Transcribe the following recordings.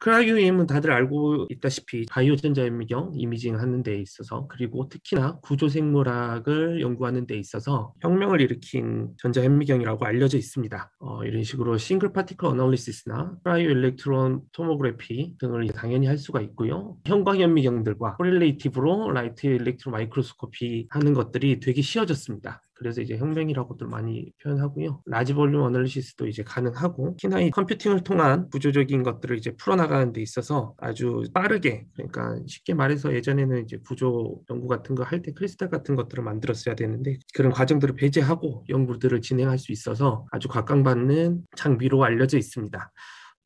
크라이오엠은 다들 알고 있다시피 바이오 전자현미경 이미징 하는 데 있어서, 그리고 특히나 구조생물학을 연구하는 데 있어서 혁명을 일으킨 전자현미경이라고 알려져 있습니다. 이런 식으로 싱글 파티클 어널리시스나 크라이오 일렉트론 토모그래피 등을 당연히 할 수가 있고요. 형광현미경들과 코릴레이티브로 라이트 일렉트론 마이크로스코피 하는 것들이 되게 쉬워졌습니다. 그래서 이제 혁명이라고들 많이 표현하고요. 라지 볼륨 어널리시스도 이제 가능하고, 특히나 이 컴퓨팅을 통한 구조적인 것들을 이제 풀어나가는 데 있어서 아주 빠르게, 그러니까 쉽게 말해서 예전에는 이제 구조 연구 같은 거 할 때 크리스탈 같은 것들을 만들었어야 되는데, 그런 과정들을 배제하고 연구들을 진행할 수 있어서 아주 각광받는 장비로 알려져 있습니다.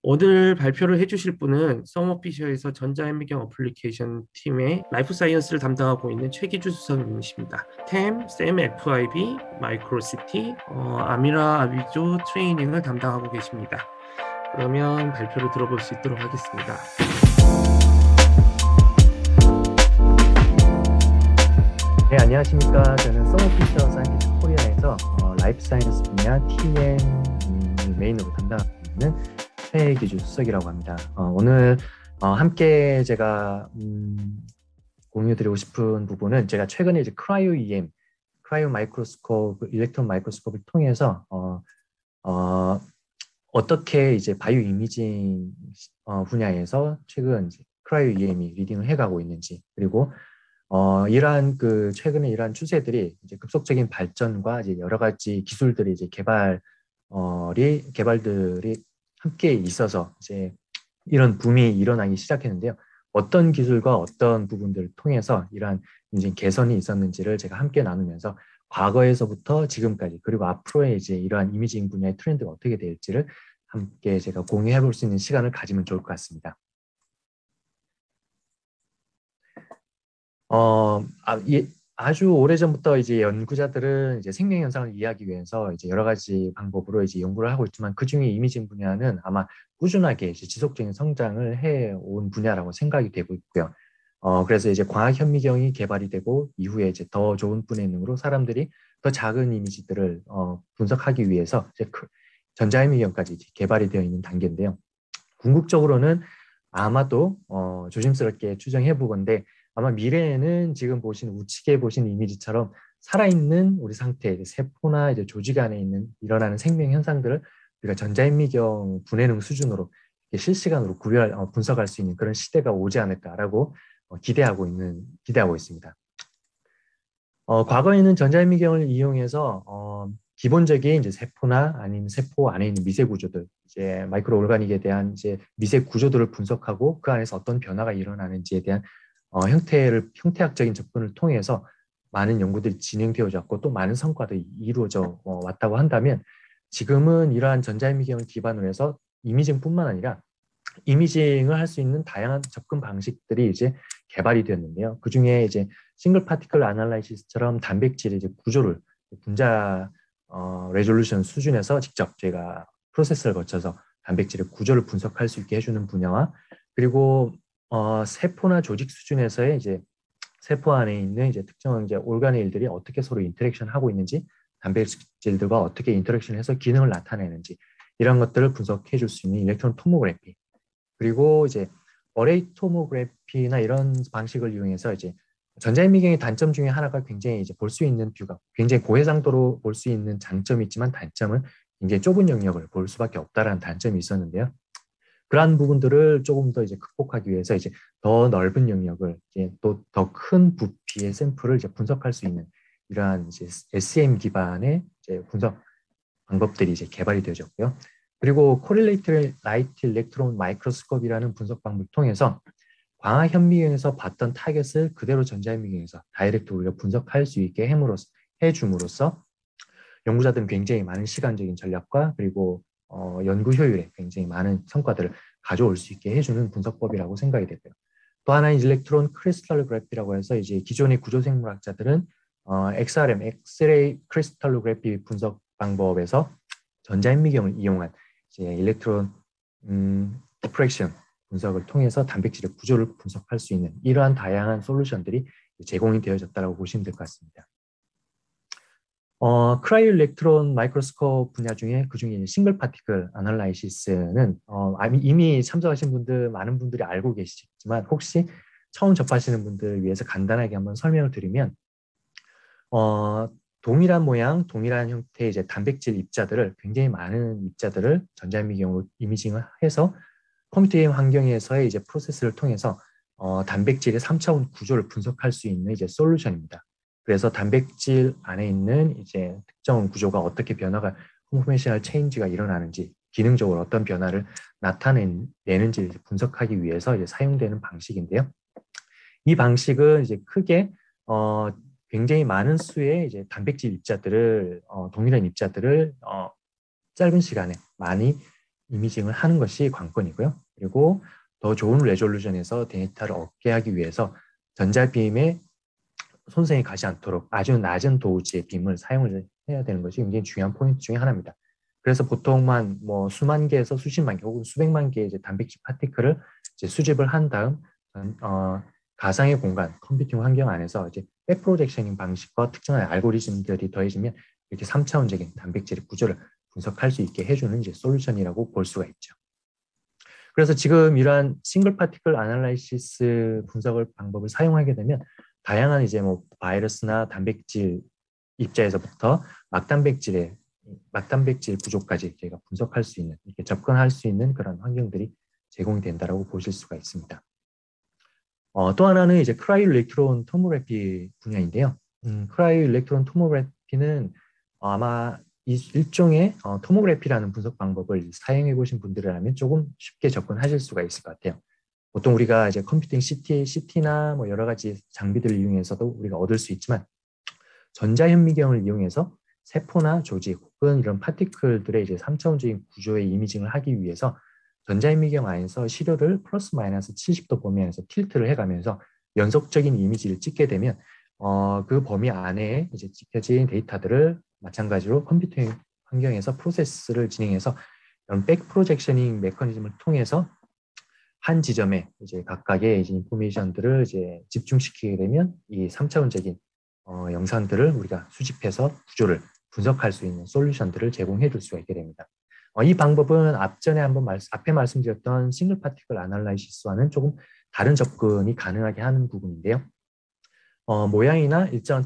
오늘 발표를 해주실 분은 서머피셔에서 전자현미경 어플리케이션 팀의 라이프 사이언스를 담당하고 있는 최기주 수석님이십니다. 템, 샘 FIB, 마이크로시티, 아미라 아비조 트레이닝을 담당하고 계십니다. 그러면 발표를 들어볼 수 있도록 하겠습니다. 네, 안녕하십니까. 저는 서머피셔 사이언티스트 코리아에서 라이프 사이언스 분야 TM 메인으로 담당하고 있는 최기주 수석이라고 합니다. 오늘 함께 제가 공유드리고 싶은 부분은, 제가 최근에 이제 크라이오 EM, 크라이오 마이크로스코프, 일렉트론 마이크로스코프를 통해서 어떻게 이제 바이오 이미징 분야에서 최근 이제 크라이오 EM이 리딩을 해가고 있는지, 그리고 이러한 최근에 이러한 추세들이 이제 급속적인 발전과 이제 여러 가지 기술들이 이제 개발들이 함께 있어서 이제 이런 붐이 일어나기 시작했는데요. 어떤 기술과 어떤 부분들을 통해서 이러한 이제 개선이 있었는지를 제가 함께 나누면서 과거에서부터 지금까지, 그리고 앞으로의 이제 이러한 이미징 분야의 트렌드가 어떻게 될지를 함께 제가 공유해 볼 수 있는 시간을 가지면 좋을 것 같습니다. 아주 오래전부터 이제 연구자들은 이제 생명 현상을 이해하기 위해서 이제 여러 가지 방법으로 이제 연구를 하고 있지만, 그 중에 이미징 분야는 아마 꾸준하게 이제 지속적인 성장을 해온 분야라고 생각이 되고 있고요. 그래서 이제 광학 현미경이 개발이 되고 이후에 이제 더 좋은 분해능으로 사람들이 더 작은 이미지들을 분석하기 위해서 이제 전자현미경까지 이제 개발이 되어 있는 단계인데요. 궁극적으로는 아마도 조심스럽게 추정해 보건데, 아마 미래에는 지금 우측에 보신 이미지처럼 살아있는 우리 상태, 세포나 이제 조직 안에 일어나는 생명 현상들을 우리가 전자현미경 분해능 수준으로 실시간으로 분석할 수 있는 그런 시대가 오지 않을까라고 기대하고 있습니다. 과거에는 전자현미경을 이용해서 기본적인 이제 세포나 아니면 세포 안에 있는 미세 구조들, 이제 마이크로 오르가닉에 대한 이제 미세 구조들을 분석하고 그 안에서 어떤 변화가 일어나는지에 대한 형태학적인 접근을 통해서 많은 연구들이 진행되어졌고 또 많은 성과들이 이루어져 왔다고 한다면, 지금은 이러한 전자현미경을 기반으로 해서 이미징뿐만 아니라 이미징을 할 수 있는 다양한 접근 방식들이 이제 개발이 되었는데요. 그 중에 이제 싱글 파티클 아날라이시스처럼 단백질의 이제 구조를 분자 레졸루션 수준에서 직접 저희가 프로세스를 거쳐서 단백질의 구조를 분석할 수 있게 해주는 분야와, 그리고 세포나 조직 수준에서의 이제 세포 안에 있는 이제 특정한 이제 오르가네일들이 어떻게 서로 인터랙션 하고 있는지, 단백질들과 어떻게 인터랙션해서 기능을 나타내는지, 이런 것들을 분석해 줄 수 있는 일렉트론 토모그래피, 그리고 이제 어레이 토모그래피나 이런 방식을 이용해서 이제 전자현미경의 단점 중에 하나가 굉장히 이제 볼 수 있는 뷰가 굉장히 고해상도로 볼 수 있는 장점이 있지만, 단점은 굉장히 좁은 영역을 볼 수밖에 없다라는 단점이 있었는데요. 그러한 부분들을 조금 더 이제 극복하기 위해서 이제 더 넓은 영역을 이제 또 더 큰 부피의 샘플을 이제 분석할 수 있는 이러한 이제 SEM 기반의 이제 분석 방법들이 이제 개발이 되어졌고요. 그리고 코릴레이티드 라이트 일렉트론 마이크로스코프라는 분석 방법을 통해서 광학 현미경에서 봤던 타겟을 그대로 전자현미경에서 다이렉트 우리가 분석할 수 있게 해줌으로써 연구자들은 굉장히 많은 시간적인 전략과 그리고 연구 효율에 굉장히 많은 성과들을 가져올 수 있게 해주는 분석법이라고 생각이 되고요. 또 하나는 일렉트론 크리스탈로그래피라고 해서 이제 기존의 구조생물학자들은 XRM, 엑스레이 크리스탈로그래피 분석 방법에서 전자현미경을 이용한 이제 일렉트론 디프렉션 분석을 통해서 단백질의 구조를 분석할 수 있는 이러한 다양한 솔루션들이 제공이 되어졌다고 보시면 될 것 같습니다. 크라이오 일렉트론 마이크로스코프 분야 중에 그중에 싱글 파티클 아날라이시스는 이미 참석하신 분들 많은 분들이 알고 계시지만 혹시 처음 접하시는 분들을 위해서 간단하게 한번 설명을 드리면 어, 동일한 모양, 동일한 형태의 이제 단백질 입자들을 굉장히 많은 입자들을 전자현미경으로 이미징을 해서 컴퓨터 게임 환경에서의 이제 프로세스를 통해서 단백질의 3차원 구조를 분석할 수 있는 이제 솔루션입니다. 그래서 단백질 안에 있는 이제 특정 구조가 어떻게 변화가 컨포메이셔널 체인지가 일어나는지 기능적으로 어떤 변화를 나타내는지 분석하기 위해서 이제 사용되는 방식인데요. 이 방식은 이제 크게 어, 굉장히 많은 수의 이제 단백질 입자들을 동일한 입자들을 짧은 시간에 많이 이미징을 하는 것이 관건이고요. 그리고 더 좋은 레졸루션에서 데이터를 얻게 하기 위해서 전자빔의 손상이 가지 않도록 아주 낮은 도우지의 빔을 사용을 해야 되는 것이 굉장히 중요한 포인트 중에 하나입니다. 그래서 보통만 뭐 수만 개에서 수십만 개 혹은 수백만 개의 이제 단백질 파티클을 이제 수집을 한 다음 가상의 공간 컴퓨팅 환경 안에서 이제 백 프로젝셔닝 방식과 특정한 알고리즘들이 더해지면 이렇게 3차원적인 단백질의 구조를 분석할 수 있게 해주는 이제 솔루션이라고 볼 수가 있죠. 그래서 지금 이러한 싱글 파티클 아날라이시스 분석을 방법을 사용하게 되면 다양한 이제 뭐 바이러스나 단백질 입자에서부터 막단백질 구조까지 저희가 분석할 수 있는 이렇게 접근할 수 있는 그런 환경들이 제공이 된다라고 보실 수가 있습니다. 또 하나는 이제 크라이오 일렉트론 토모그래피 분야인데요. 크라이오 일렉트론 토모그래피는 아마 일종의 토모그래피라는 분석 방법을 사용해 보신 분들이라면 조금 쉽게 접근하실 수가 있을 것 같아요. 보통 우리가 이제 컴퓨팅 CT나 뭐 여러 가지 장비들을 이용해서도 우리가 얻을 수 있지만 전자현미경을 이용해서 세포나 조직 혹은 이런 파티클들의 이제 3차원적인 구조의 이미징을 하기 위해서 전자현미경 안에서 시료를 플러스 마이너스 70도 범위 안에서 틸트를 해가면서 연속적인 이미지를 찍게 되면 그 범위 안에 이제 찍혀진 데이터들을 마찬가지로 컴퓨터 환경에서 프로세스를 진행해서 이런 백 프로젝셔닝 메커니즘을 통해서 한 지점에 이제 각각의 이제 인포메이션들을 이제 집중시키게 되면 이 3차원적인 영상들을 우리가 수집해서 구조를 분석할 수 있는 솔루션들을 제공해 줄 수가 있게 됩니다. 이 방법은 앞에 말씀드렸던 싱글 파티클 아날라이시스와는 조금 다른 접근이 가능하게 하는 부분인데요. 모양이나 일정한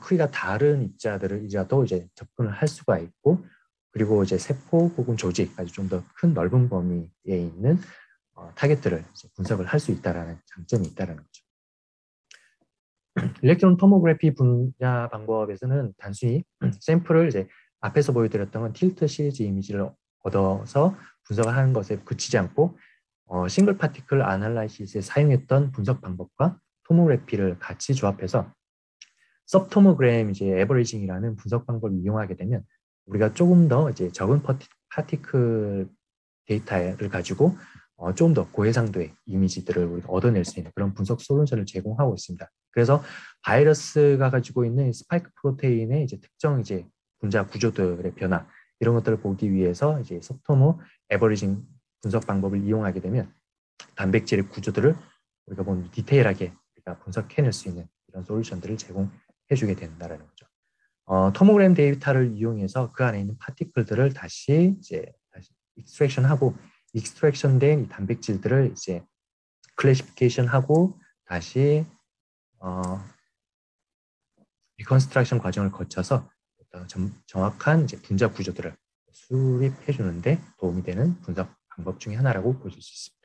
크기가 다른 입자들을 이자도 이제 접근을 할 수가 있고, 그리고 이제 세포 혹은 조직 아주 좀 더 큰 넓은 범위에 있는 타겟들을 분석을 할 수 있다라는 장점이 있다라는 거죠. 일렉트론 토모그래피 분야 방법에서는 단순히 샘플을 이제 앞에서 보여드렸던 건 틸트 시리즈 이미지를 얻어서 분석을 하는 것에 그치지 않고 싱글 파티클 아날라이시스에 사용했던 분석 방법과 토모그래피를 같이 조합해서 서브토모그램 이제 에버리징이라는 분석 방법을 이용하게 되면 우리가 조금 더 이제 적은 파티클 데이터를 가지고 좀 더 고해상도의 이미지들을 우리가 얻어낼 수 있는 그런 분석 솔루션을 제공하고 있습니다. 그래서 바이러스가 가지고 있는 스파이크 프로테인의 이제 특정 이제 분자 구조들의 변화 이런 것들을 보기 위해서 이제 서브토모 에버리징 분석 방법을 이용하게 되면 단백질의 구조들을 우리가 보면 디테일하게 우리가 분석해낼 수 있는 이런 솔루션들을 제공해주게 된다는 거죠. 토모그램 데이터를 이용해서 그 안에 있는 파티클들을 다시 익스트랙션하고 익스트랙션된 이 단백질들을 이제 클래시피케이션하고 다시 리컨스트럭션 과정을 거쳐서 정확한 이제 분자 구조들을 수립해 주는데 도움이 되는 분석 방법 중에 하나라고 보실 수 있습니다.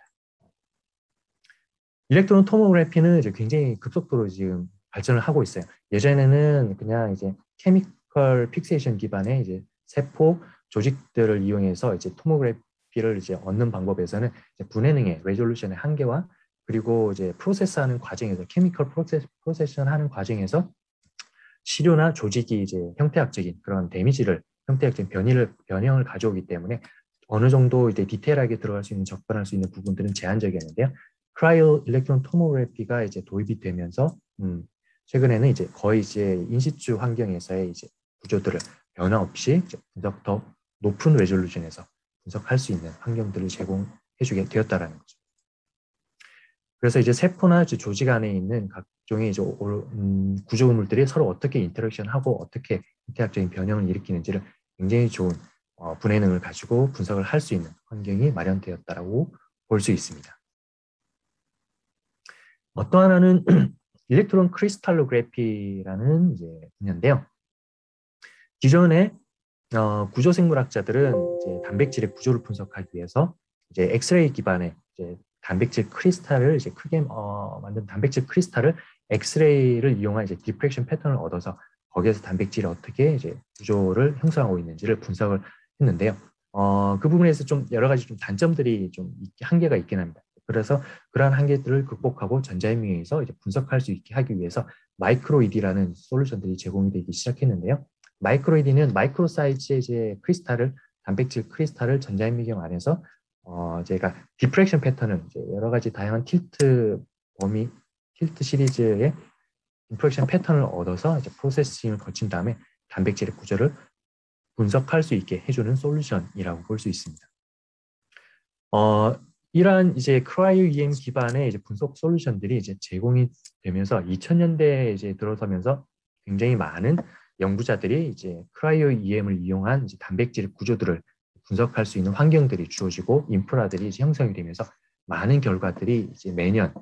일렉트론 토모그래피는 이제 굉장히 급속도로 지금 발전을 하고 있어요. 예전에는 그냥 이제 케미컬 픽세이션 기반의 이제 세포 조직들을 이용해서 이제 토모그래피를 이제 얻는 방법에서는 이제 분해능의 레졸루션의 한계와 그리고 이제 프로세스하는 과정에서 케미컬 프로세스하는 과정에서 시료나 조직이 이제 형태학적인 그런 데미지를 형태학적인 변형을 가져오기 때문에 어느 정도 이제 디테일하게 들어갈 수 있는 접근할 수 있는 부분들은 제한적이었는데요. 크라이오 일렉트론 토모그래피가 이제 도입이 되면서 최근에는 이제 거의 이제 인시추 환경에서의 이제 구조들을 변화 없이 분석 더 높은 레졸루션에서 분석할 수 있는 환경들을 제공해주게 되었다라는 거죠. 그래서 이제 세포나 조직 안에 있는 각종의 이제 구조물들이 서로 어떻게 인터랙션하고 어떻게 생태학적인 변형을 일으키는지를 굉장히 좋은 분해능을 가지고 분석을 할 수 있는 환경이 마련되었다라고 볼 수 있습니다. 또 하나는 일렉트론 크리스탈로그래피라는 이제 분야인데요. 기존에 구조생물학자들은 이제 단백질의 구조를 분석하기 위해서 이제 엑스레이 기반의 이제 단백질 크리스탈을 이제 크게 만든 단백질 크리스탈을 엑스레이를 이용한 이제 디프렉션 패턴을 얻어서 거기에서 단백질이 어떻게 이제 구조를 형성하고 있는지를 분석을 했는데요. 그 부분에서 좀 여러 가지 좀 단점들이 좀 한계가 있긴 합니다. 그래서 그러한 한계들을 극복하고 전자현미경에서 이제 분석할 수 있게 하기 위해서 마이크로이디라는 솔루션들이 제공이 되기 시작했는데요. 마이크로이디는 마이크로 사이즈의 이제 크리스탈을 단백질 크리스탈을 전자현미경 안에서 제가 디프렉션 패턴을 이제 여러 가지 다양한 틸트 시리즈의 디프렉션 패턴을 얻어서 이제 프로세싱을 거친 다음에 단백질의 구조를 분석할 수 있게 해주는 솔루션이라고 볼 수 있습니다. 이러한 이제 크라이오 EM 기반의 이제 분석 솔루션들이 이제 제공이 되면서 2000년대에 이제 들어서면서 굉장히 많은 연구자들이 이제 크라이오 EM을 이용한 이제 단백질 구조들을 분석할 수 있는 환경들이 주어지고 인프라들이 이제 형성이 되면서 많은 결과들이 이제 매년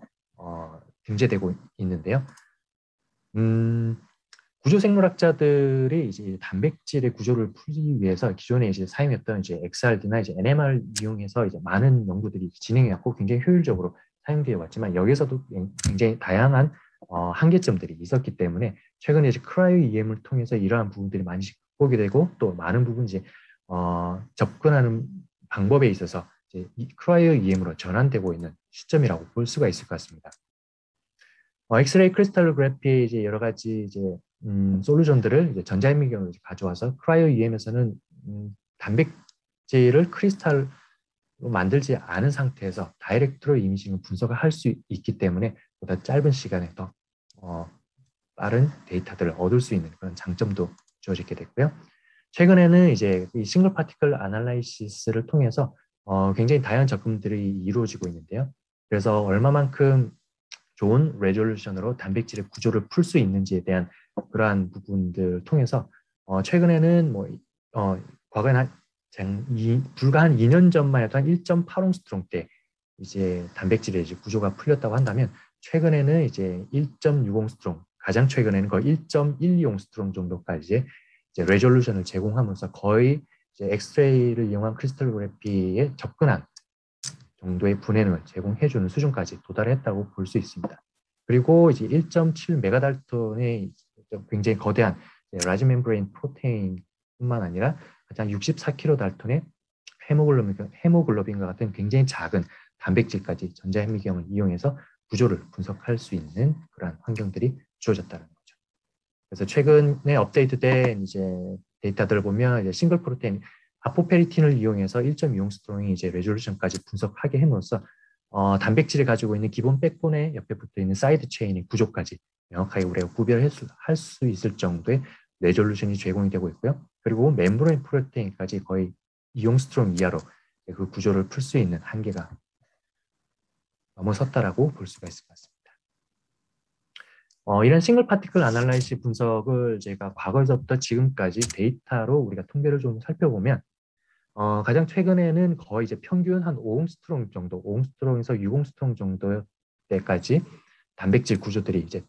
등재되고 있는데요. 구조생물학자들이 이제 단백질의 구조를 풀기 위해서 기존에 이제 사용했던 이제 XRD나 이제 NMR 이용해서 이제 많은 연구들이 진행해왔고 굉장히 효율적으로 사용되어 왔지만 여기서도 굉장히 다양한 한계점들이 있었기 때문에 최근에 이제 크라이오 EM을 통해서 이러한 부분들이 많이 극복이 되고 또 많은 부분 이제 접근하는 방법에 있어서 이제 크라이오 EM으로 전환되고 있는 시점이라고 볼 수가 있을 것 같습니다. 엑스레이 크리스탈로그래피 이제 여러 가지 이제 솔루션들을 이제 전자현미경으로 가져와서 크라이오 EM에서는 단백질을 크리스탈로 만들지 않은 상태에서 다이렉트로 이미징을 분석을 할 수 있기 때문에 보다 짧은 시간에 더 빠른 데이터들을 얻을 수 있는 그런 장점도 주어지게 됐고요. 최근에는 이제 이 싱글 파티클 아날라이시스를 통해서 굉장히 다양한 접근들이 이루어지고 있는데요. 그래서 얼마만큼 좋은 레졸루션으로 단백질의 구조를 풀 수 있는지에 대한 그러한 부분들을 통해서 최근에는 뭐 과거에 불과 한 2년 전만 해도 한 1.8옹스트롱 때 이제 단백질의 이제 구조가 풀렸다고 한다면 최근에는 이제 1.6옹스트롱 가장 최근에는 거의 1.12옹스트롱 정도까지 이제 레졸루션을 제공하면서 거의 이제 엑스레이를 이용한 크리스탈로그래피에 접근한 정도의 분해능을 제공해주는 수준까지 도달했다고 볼 수 있습니다. 그리고 이제 1.7 메가달톤의 굉장히 거대한 라지 멤브레인 프로테인뿐만 아니라 가장 64kilo 달톤의 헤모글로빈과 같은 굉장히 작은 단백질까지 전자현미경을 이용해서 구조를 분석할 수 있는 그러한 환경들이 주어졌다는 거죠. 그래서 최근에 업데이트된 이제 데이터들을 보면 이제 싱글 프로테인 아포페리틴을 이용해서 1.2옹스트롱이 이제 레졸루션까지 분석하게 해놓아서 단백질이 가지고 있는 기본 백본에 옆에 붙어 있는 사이드 체인의 구조까지 명확하게 우리가 구별할 수 있을 정도의 레졸루션이 제공이 되고 있고요. 그리고 멤브레인 프로테인까지 거의 2옹스트롱 이하로 그 구조를 풀 수 있는 한계가 넘어섰다라고 볼 수가 있을 것 같습니다. 이런 싱글 파티클 아날라이시 분석을 제가 과거에서부터 지금까지 데이터로 우리가 통계를 좀 살펴보면 가장 최근에는 거의 이제 평균 한 5옹스트롱 정도, 5옹스트롱에서 6옹스트롱 정도 때까지 단백질 구조들이 이제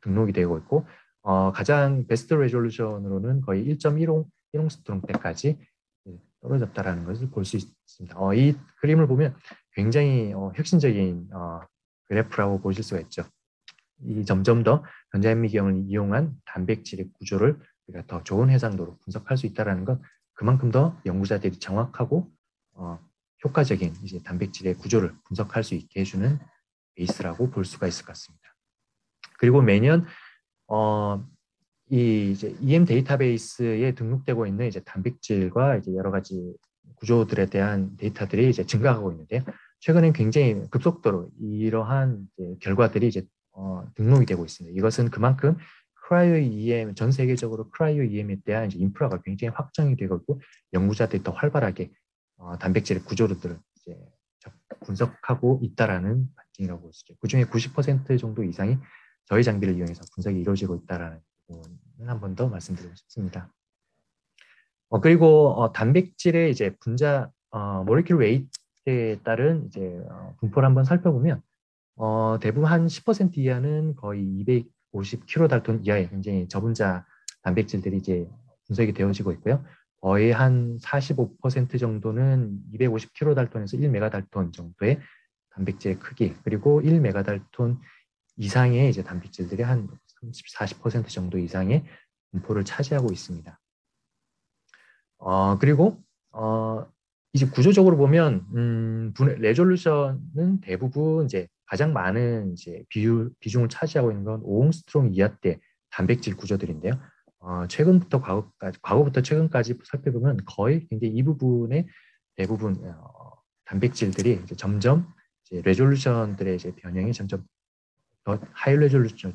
등록이 되고 있고 가장 베스트 레졸루션으로는 거의 1.1옹스트롱 때까지 떨어졌다라는 것을 볼 수 있습니다. 이 그림을 보면 굉장히 혁신적인 그래프라고 보실 수가 있죠. 이 점점 더 전자현미경을 이용한 단백질의 구조를 우리가 더 좋은 해상도로 분석할 수 있다는 것, 그만큼 더 연구자들이 정확하고 효과적인 이제 단백질의 구조를 분석할 수 있게 해주는 베이스라고 볼 수가 있을 것 같습니다. 그리고 매년 이 이제 EM 데이터베이스에 등록되고 있는 이제 단백질과 이제 여러 가지 구조들에 대한 데이터들이 이제 증가하고 있는데요. 최근엔 굉장히 급속도로 이러한 이제 결과들이 이제 등록이 되고 있습니다. 이것은 그만큼 크라이오 EM 전 세계적으로 크라이오 EM에 대한 이제 인프라가 굉장히 확정이 되고 있고 연구자들이 더 활발하게 단백질의 구조들을 이제 분석하고 있다라는 반증이라고 볼 수 있죠. 그 중에 90% 정도 이상이 저희 장비를 이용해서 분석이 이루어지고 있다라는 부분이 한 번 더 말씀드리고 싶습니다. 그리고 단백질의 이제 분자 모레큘 웨이트에 따른 이제 분포를 한번 살펴보면 대부분 한 10% 이하는 거의 250kDalton 이하의 굉장히 저분자 단백질들이 이제 분석이 되어지고 있고요. 거의 한 45% 정도는 250kDalton에서 1메가달톤 정도의 단백질의 크기, 그리고 1메가달톤 이상의 이제 단백질들이 한 30, 40% 정도 이상의 분포를 차지하고 있습니다. 그리고 이제 구조적으로 보면 레졸루션은 대부분 이제 가장 많은 이제 비중을 차지하고 있는 건 5옹스트롱 이하대 단백질 구조들인데요. 과거부터 최근까지 살펴보면 거의 굉장히 이 부분의 대부분 단백질들이 이제 점점 이제 레졸루션들의 이제 변형이 점점 더 하이 레졸루션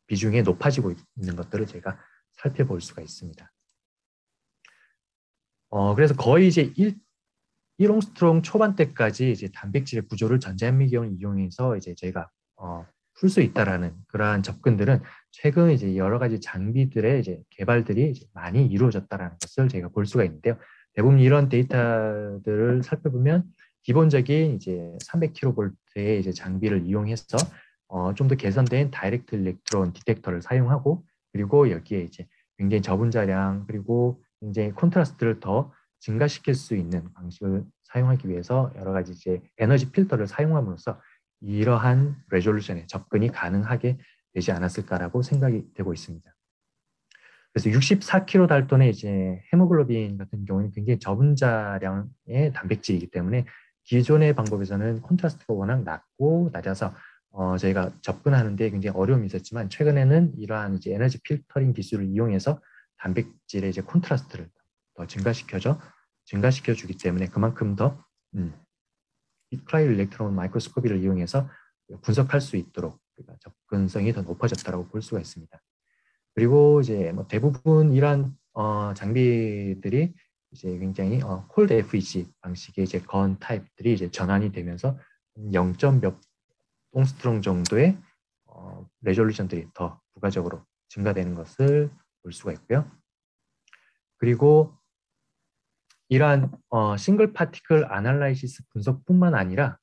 비중이 높아지고 있는 것들을 제가 살펴볼 수가 있습니다. 그래서 거의 이제 1옹스트롱 초반대까지 이제 단백질의 구조를 전자현미경을 이용해서 이제 저희가 풀 수 있다라는 그러한 접근들은 최근 이제 여러 가지 장비들의 이제 개발들이 이제 많이 이루어졌다라는 것을 저희가 볼 수가 있는데요. 대부분 이런 데이터들을 살펴보면 기본적인 이제 300kV의 이제 장비를 이용해서 좀 더 개선된 다이렉트 일렉트론 디텍터를 사용하고, 그리고 여기에 이제 굉장히 저분자량 그리고 굉장히 콘트라스트를 더 증가시킬 수 있는 방식을 사용하기 위해서 여러 가지 이제 에너지 필터를 사용함으로써 이러한 레졸루션에 접근이 가능하게 되지 않았을까라고 생각이 되고 있습니다. 그래서 64kDalton의 이제 헤모글로빈 같은 경우는 굉장히 저분자량의 단백질이기 때문에 기존의 방법에서는 콘트라스트가 워낙 낮아서 저희가 접근하는 데 굉장히 어려움이 있었지만, 최근에는 이러한 이제 에너지 필터링 기술을 이용해서 단백질의 이제 콘트라스트를 더 증가시켜주기 때문에 그만큼 더 크라이오 일렉트론 마이크로스코피를 이용해서 분석할 수 있도록 접근성이 더 높아졌다고 볼 수가 있습니다. 그리고 이제 뭐 대부분 이러한 장비들이 이제 굉장히 콜드 FEC 방식의 이제 건 타입들이 이제 전환이 되면서 0몇 옹스트롱 정도의 레졸루션들이 더 부가적으로 증가되는 것을 볼 수가 있고요. 그리고 이러한 싱글 파티클 아날라이시스 분석뿐만 아니라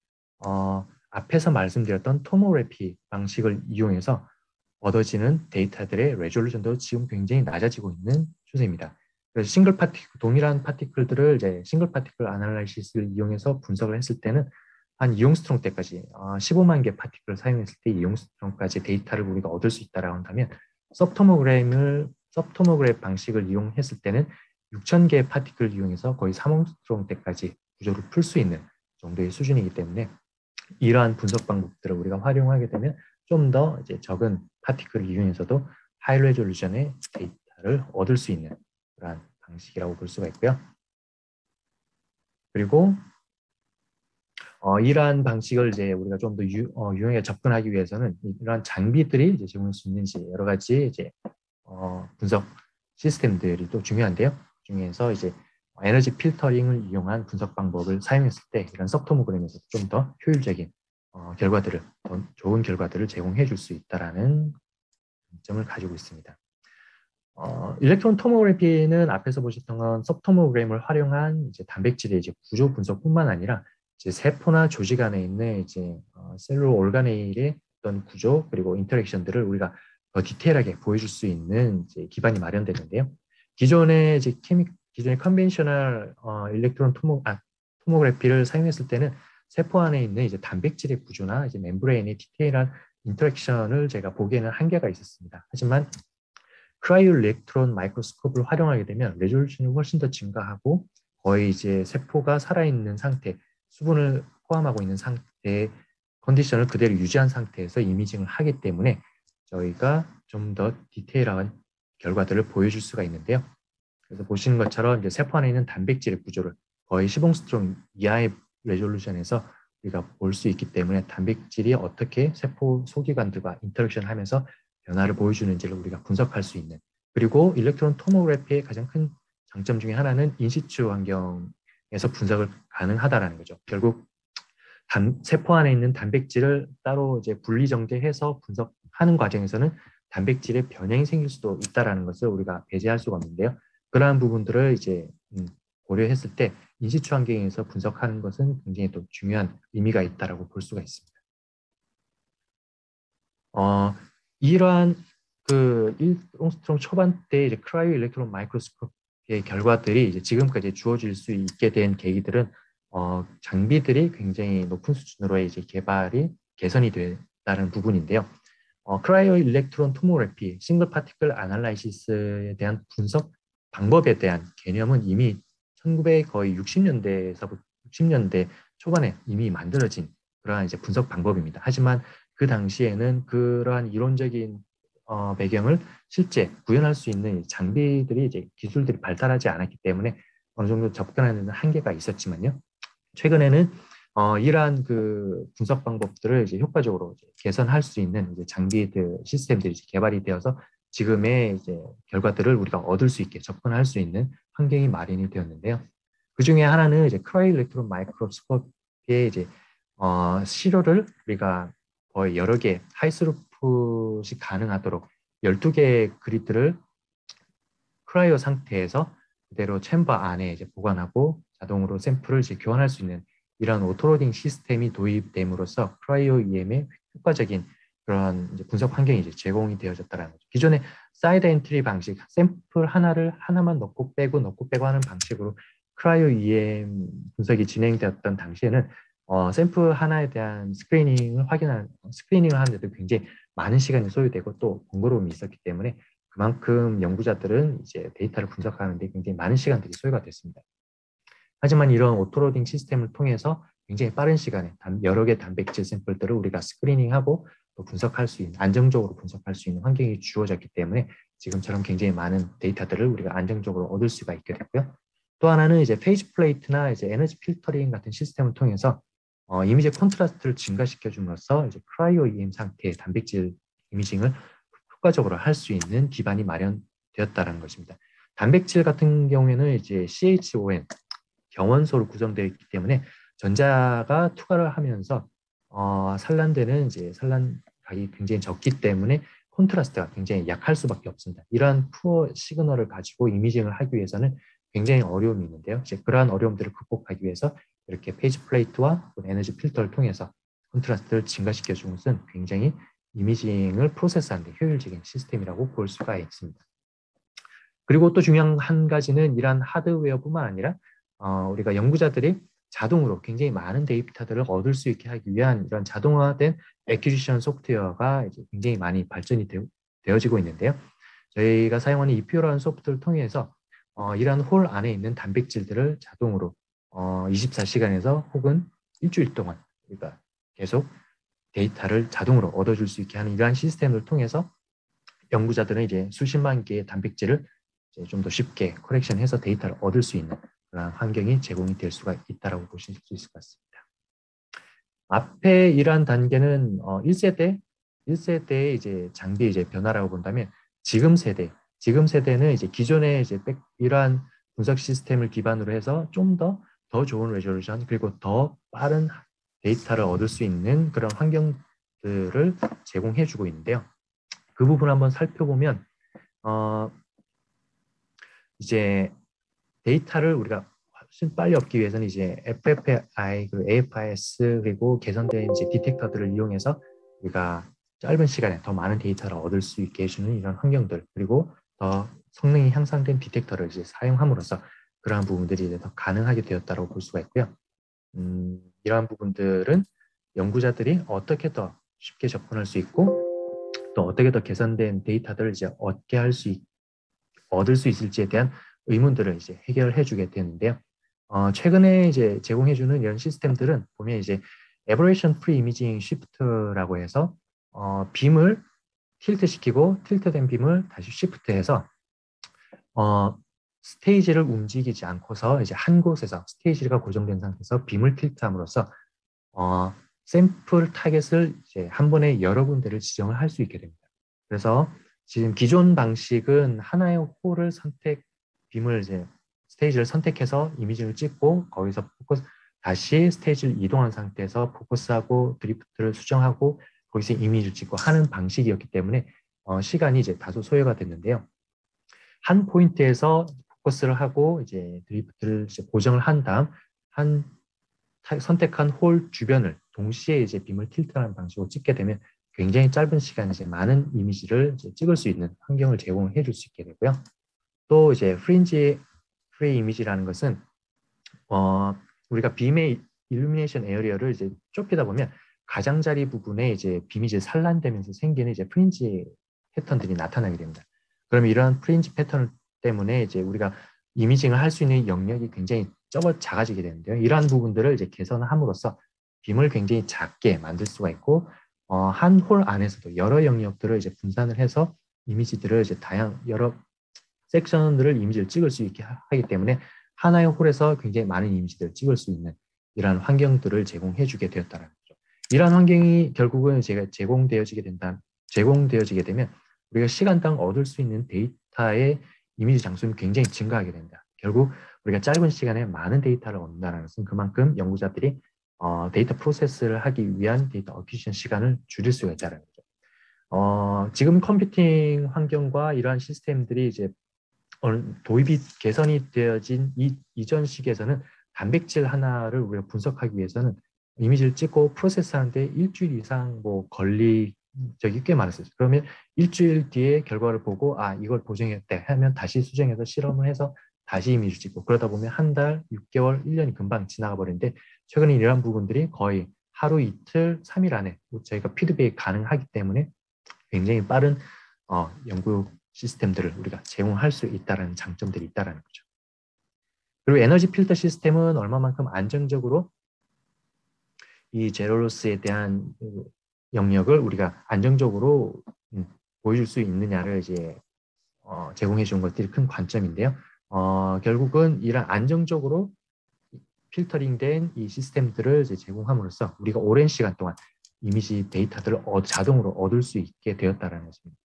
앞에서 말씀드렸던 토모그래피 방식을 이용해서 얻어지는 데이터들의 레졸루션도 지금 굉장히 낮아지고 있는 추세입니다. 그래서 동일한 파티클들을 이제 싱글 파티클 아날라이시스를 이용해서 분석을 했을 때는 한 2옹스트롱 때까지 15만 개 파티클을 사용했을 때 2옹스트롱까지 데이터를 우리가 얻을 수 있다라고 한다면, 서브토모그래프 방식을 이용했을 때는 6,000개의 파티클을 이용해서 거의 3옹스트롱 때까지 구조를 풀 수 있는 정도의 수준이기 때문에, 이러한 분석 방법들을 우리가 활용하게 되면 좀 더 이제 적은 파티클을 이용해서도 하이 레졸루션의 데이터를 얻을 수 있는 그러한 방식이라고 볼 수가 있고요. 그리고 이러한 방식을 이제 우리가 좀 더 유용하게 접근하기 위해서는 이러한 장비들이 이제 제공할 수 있는지 여러 가지 이제 분석 시스템들이 또 중요한데요. 그 중에서 이제 에너지 필터링을 이용한 분석 방법을 사용했을 때 이런 서브토모그램에서 좀 더 효율적인 더 좋은 결과들을 제공해 줄 수 있다라는 점을 가지고 있습니다. 일렉트론 토모그래피는 앞에서 보셨던 건 서브토모그램을 활용한 이제 단백질의 이제 구조 분석뿐만 아니라 이제 세포나 조직 안에 있는 이제 셀룰 오르가네일의 어떤 구조 그리고 인터랙션들을 우리가 더 디테일하게 보여줄 수 있는 이제 기반이 마련되는데요. 기존의 컨벤셔널 일렉트론 토모그래피를 사용했을 때는 세포 안에 있는 이제 단백질의 구조나 이제 멤브레인의 디테일한 인터랙션을 제가 보기에는 한계가 있었습니다. 하지만 크라이오 일렉트론 마이크로스코프를 활용하게 되면 레졸루션이 훨씬 더 증가하고 거의 이제 세포가 살아있는 상태, 수분을 포함하고 있는 상태의 컨디션을 그대로 유지한 상태에서 이미징을 하기 때문에 저희가 좀 더 디테일한 결과들을 보여줄 수가 있는데요. 그래서 보시는 것처럼 이제 세포 안에 있는 단백질의 구조를 거의 10옹스트롱 이하의 레졸루션에서 우리가 볼 수 있기 때문에 단백질이 어떻게 세포 소기관들과 인터랙션 하면서 변화를 보여주는지를 우리가 분석할 수 있는, 그리고 일렉트론 토모그래피의 가장 큰 장점 중에 하나는 인시추 환경에서 분석을 가능하다라는 거죠. 결국 세포 안에 있는 단백질을 따로 이제 분리 정제해서 분석하는 과정에서는 단백질의 변형이 생길 수도 있다라는 것을 우리가 배제할 수가 없는데요. 그러한 부분들을 이제 고려했을 때 인시추 환경에서 분석하는 것은 굉장히 또 중요한 의미가 있다라고 볼 수가 있습니다. 이러한 그 일롱스트롱 초반 때 이제 크라이오 일렉트론 마이크로스코프의 결과들이 이제 지금까지 주어질 수 있게 된 계기들은 장비들이 굉장히 높은 수준으로 이제 개선이 됐다는 부분인데요. 크라이오 일렉트론 토모그래피, 싱글 파티클 아날라이시스에 대한 분석 방법에 대한 개념은 이미 1900 거의 60년대에서부터 60년대 초반에 이미 만들어진 그러한 이제 분석 방법입니다. 하지만 그 당시에는 그러한 이론적인 배경을 실제 구현할 수 있는 장비들이 이제 기술들이 발달하지 않았기 때문에 어느 정도 접근하는 한계가 있었지만요. 최근에는 이러한 그 분석 방법들을 이제 효과적으로 이제 개선할 수 있는 이제 장비들 시스템들이 이제 개발이 되어서 지금의 이제 결과들을 우리가 얻을 수 있게 접근할 수 있는 환경이 마련이 되었는데요. 그 중에 하나는 이제 크라이 일렉트론 마이크로스코프의 이제 시료를 우리가 거의 여러 개 하이스루풋이 가능하도록 12개의 그리드를 크라이오 상태에서 그대로 챔버 안에 이제 보관하고 자동으로 샘플을 이제 교환할 수 있는 이런 오토로딩 시스템이 도입됨으로써 크라이오 EM의 효과적인 그런 이제 분석 환경이 이제 제공이 되어졌다는 거죠. 기존의 사이드 엔트리 방식, 샘플 하나만 넣고 빼고 하는 방식으로 크라이오 EM 분석이 진행되었던 당시에는 샘플 하나에 대한 스크리닝을 하는데도 굉장히 많은 시간이 소요되고 또 번거로움이 있었기 때문에 그만큼 연구자들은 이제 데이터를 분석하는데 굉장히 많은 시간들이 소요가 됐습니다. 하지만 이런 오토로딩 시스템을 통해서 굉장히 빠른 시간에 여러 개 단백질 샘플들을 우리가 스크리닝하고 또 안정적으로 분석할 수 있는 환경이 주어졌기 때문에 지금처럼 굉장히 많은 데이터들을 우리가 안정적으로 얻을 수가 있게 됐고요. 또 하나는 이제 페이지 플레이트나 이제 에너지 필터링 같은 시스템을 통해서 이미지 콘트라스트를 증가시켜 줌으로써 이제 크라이오 EM 상태의 단백질 이미징을 효과적으로 할 수 있는 기반이 마련되었다는 것입니다. 단백질 같은 경우에는 이제 CHON 경원소로 구성되어 있기 때문에 전자가 투과를 하면서 산란되는 이제 산란각이 굉장히 적기 때문에 콘트라스트가 굉장히 약할 수밖에 없습니다. 이러한 푸어 시그널을 가지고 이미징을 하기 위해서는 굉장히 어려움이 있는데요. 이제 그러한 어려움들을 극복하기 위해서 이렇게 페이지 플레이트와 에너지 필터를 통해서 콘트라스트를 증가시켜 주는 것은 굉장히 이미징을 프로세스하는 데 효율적인 시스템이라고 볼 수가 있습니다. 그리고 또 중요한 한 가지는 이러한 하드웨어뿐만 아니라 우리가 연구자들이 자동으로 굉장히 많은 데이터들을 얻을 수 있게 하기 위한 이런 자동화된 애퀴지션 소프트웨어가 이제 굉장히 많이 발전이 되어지고 있는데요. 저희가 사용하는 EPO라는 소프트를 통해서 이러한 홀 안에 있는 단백질들을 자동으로 24시간에서 혹은 일주일 동안 우리가 계속 데이터를 자동으로 얻어줄 수 있게 하는 이러한 시스템을 통해서 연구자들은 이제 수십만 개의 단백질을 좀 더 쉽게 커렉션해서 데이터를 얻을 수 있는 그런 환경이 제공이 될 수가 있다고 보실 수 있을 것 같습니다. 앞에 이러한 단계는 1세대의 이제 장비 이제 변화라고 본다면 지금 세대는 이제 기존의 이제 이러한 분석 시스템을 기반으로 해서 좀 더 좋은 레졸루션 그리고 더 빠른 데이터를 얻을 수 있는 그런 환경들을 제공해주고 있는데요. 그 부분 한번 살펴보면 이제 데이터를 우리가 훨씬 빨리 얻기 위해서는 이제 FFI, 그리고 AFIS 그리고 개선된 이제 디텍터들을 이용해서 우리가 짧은 시간에 더 많은 데이터를 얻을 수 있게 해주는 이런 환경들 그리고 더 성능이 향상된 디텍터를 이제 사용함으로써 그러한 부분들이 이제 더 가능하게 되었다고 볼 수가 있고요. 이러한 부분들은 연구자들이 어떻게 더 쉽게 접근할 수 있고 또 어떻게 더 개선된 데이터들을 이제 얻을 수 있을지에 대한 의문들을 이제 해결해 주게 되는데요. 최근에 이제 제공해주는 이런 시스템들은 보면 이제 Aberration Free Imaging Shift라고 해서 빔을 틸트시키고 틸트된 빔을 다시 시프트해서 스테이지를 움직이지 않고서 이제 한 곳에서 스테이지가 고정된 상태에서 빔을 틸트함으로써 샘플 타겟을 이제 한 번에 여러 군데를 지정을 할 수 있게 됩니다. 그래서 지금 기존 방식은 하나의 홀을 빔을 이제 스테이지를 선택해서 이미지를 찍고 거기서 다시 스테이지를 이동한 상태에서 포커스하고 드리프트를 수정하고 거기서 이미지를 찍고 하는 방식이었기 때문에 시간이 이제 다소 소요가 됐는데요. 한 포인트에서 포커스를 하고 이제 드리프트를 이제 고정을 한 다음 한 선택한 홀 주변을 동시에 이제 빔을 틸트하는 방식으로 찍게 되면 굉장히 짧은 시간에 이제 많은 이미지를 이제 찍을 수 있는 환경을 제공해 줄 수 있게 되고요. 또 이제 프리 이미지라는 것은 우리가 빔의 일루미네이션 에어리어를 이제 좁히다 보면 가장자리 부분에 이제 빔이 이제 산란되면서 생기는 이제 프린지 패턴들이 나타나게 됩니다. 그럼 이러한 프린지 패턴 때문에 이제 우리가 이미징을 할 수 있는 영역이 굉장히 작아지게 되는데요. 이러한 부분들을 이제 개선함으로써 빔을 굉장히 작게 만들 수가 있고 한 홀 안에서도 여러 영역들을 이제 분산을 해서 이미지들을 이제 여러 섹션들을 이미지를 찍을 수 있게 하기 때문에 하나의 홀에서 굉장히 많은 이미지들을 찍을 수 있는 이러한 환경들을 제공해 주게 되었다는 거죠. 이러한 환경이 결국은 제가 제공되어지게 되면 우리가 시간당 얻을 수 있는 데이터의 이미지 장수는 굉장히 증가하게 됩니다. 결국 우리가 짧은 시간에 많은 데이터를 얻는다는 것은 그만큼 연구자들이 데이터 프로세스를 하기 위한 데이터 어큐션 시간을 줄일 수가 있다는 거죠. 지금 컴퓨팅 환경과 이러한 시스템들이 이제 도입이 개선이 되어진 이전 시기에서는 단백질 하나를 우리가 분석하기 위해서는 이미지를 찍고 프로세스하는데 일주일 이상 뭐 걸리 적이 꽤 많았어요. 그러면 일주일 뒤에 결과를 보고 이걸 보정했대 하면 다시 수정해서 실험을 해서 다시 이미지 찍고 그러다 보면 한 달, 6개월, 1년이 금방 지나가 버리는데 최근에 이러한 부분들이 거의 하루 이틀, 3일 안에 저희가 피드백이 가능하기 때문에 굉장히 빠른 연구 시스템들을 우리가 제공할 수 있다는 장점들이 있다는 거죠. 그리고 에너지 필터 시스템은 얼마만큼 안정적으로 이 제로로스에 대한 영역을 우리가 안정적으로 보여줄 수 있느냐를 이제 제공해 준 것들이 큰 관점인데요. 결국은 이런 안정적으로 필터링된 이 시스템들을 이제 제공함으로써 우리가 오랜 시간 동안 이미지 데이터들을 자동으로 얻을 수 있게 되었다는 것입니다.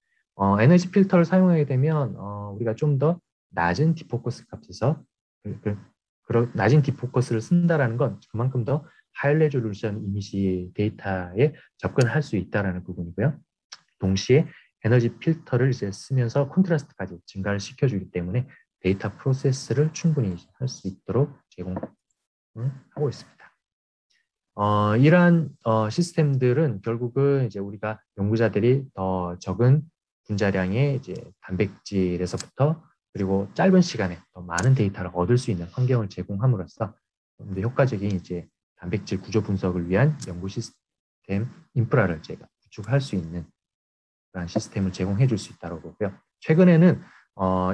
에너지 필터를 사용하게 되면 우리가 좀 더 낮은 디포커스 값에서 낮은 디포커스를 쓴다라는 건 그만큼 더 하이 레졸루션 이미지 데이터에 접근할 수 있다라는 부분이고요. 동시에 에너지 필터를 이제 쓰면서 콘트라스트까지 증가를 시켜주기 때문에 데이터 프로세스를 충분히 할 수 있도록 제공하고 있습니다. 이러한 시스템들은 결국은 이제 우리가 연구자들이 더 적은 분자량의 이제 단백질에서부터 그리고 짧은 시간에 더 많은 데이터를 얻을 수 있는 환경을 제공함으로써 좀 더 효과적인 이제 단백질 구조 분석을 위한 연구 시스템 인프라를 제가 구축할 수 있는 그런 시스템을 제공해 줄 수 있다고 보고요. 최근에는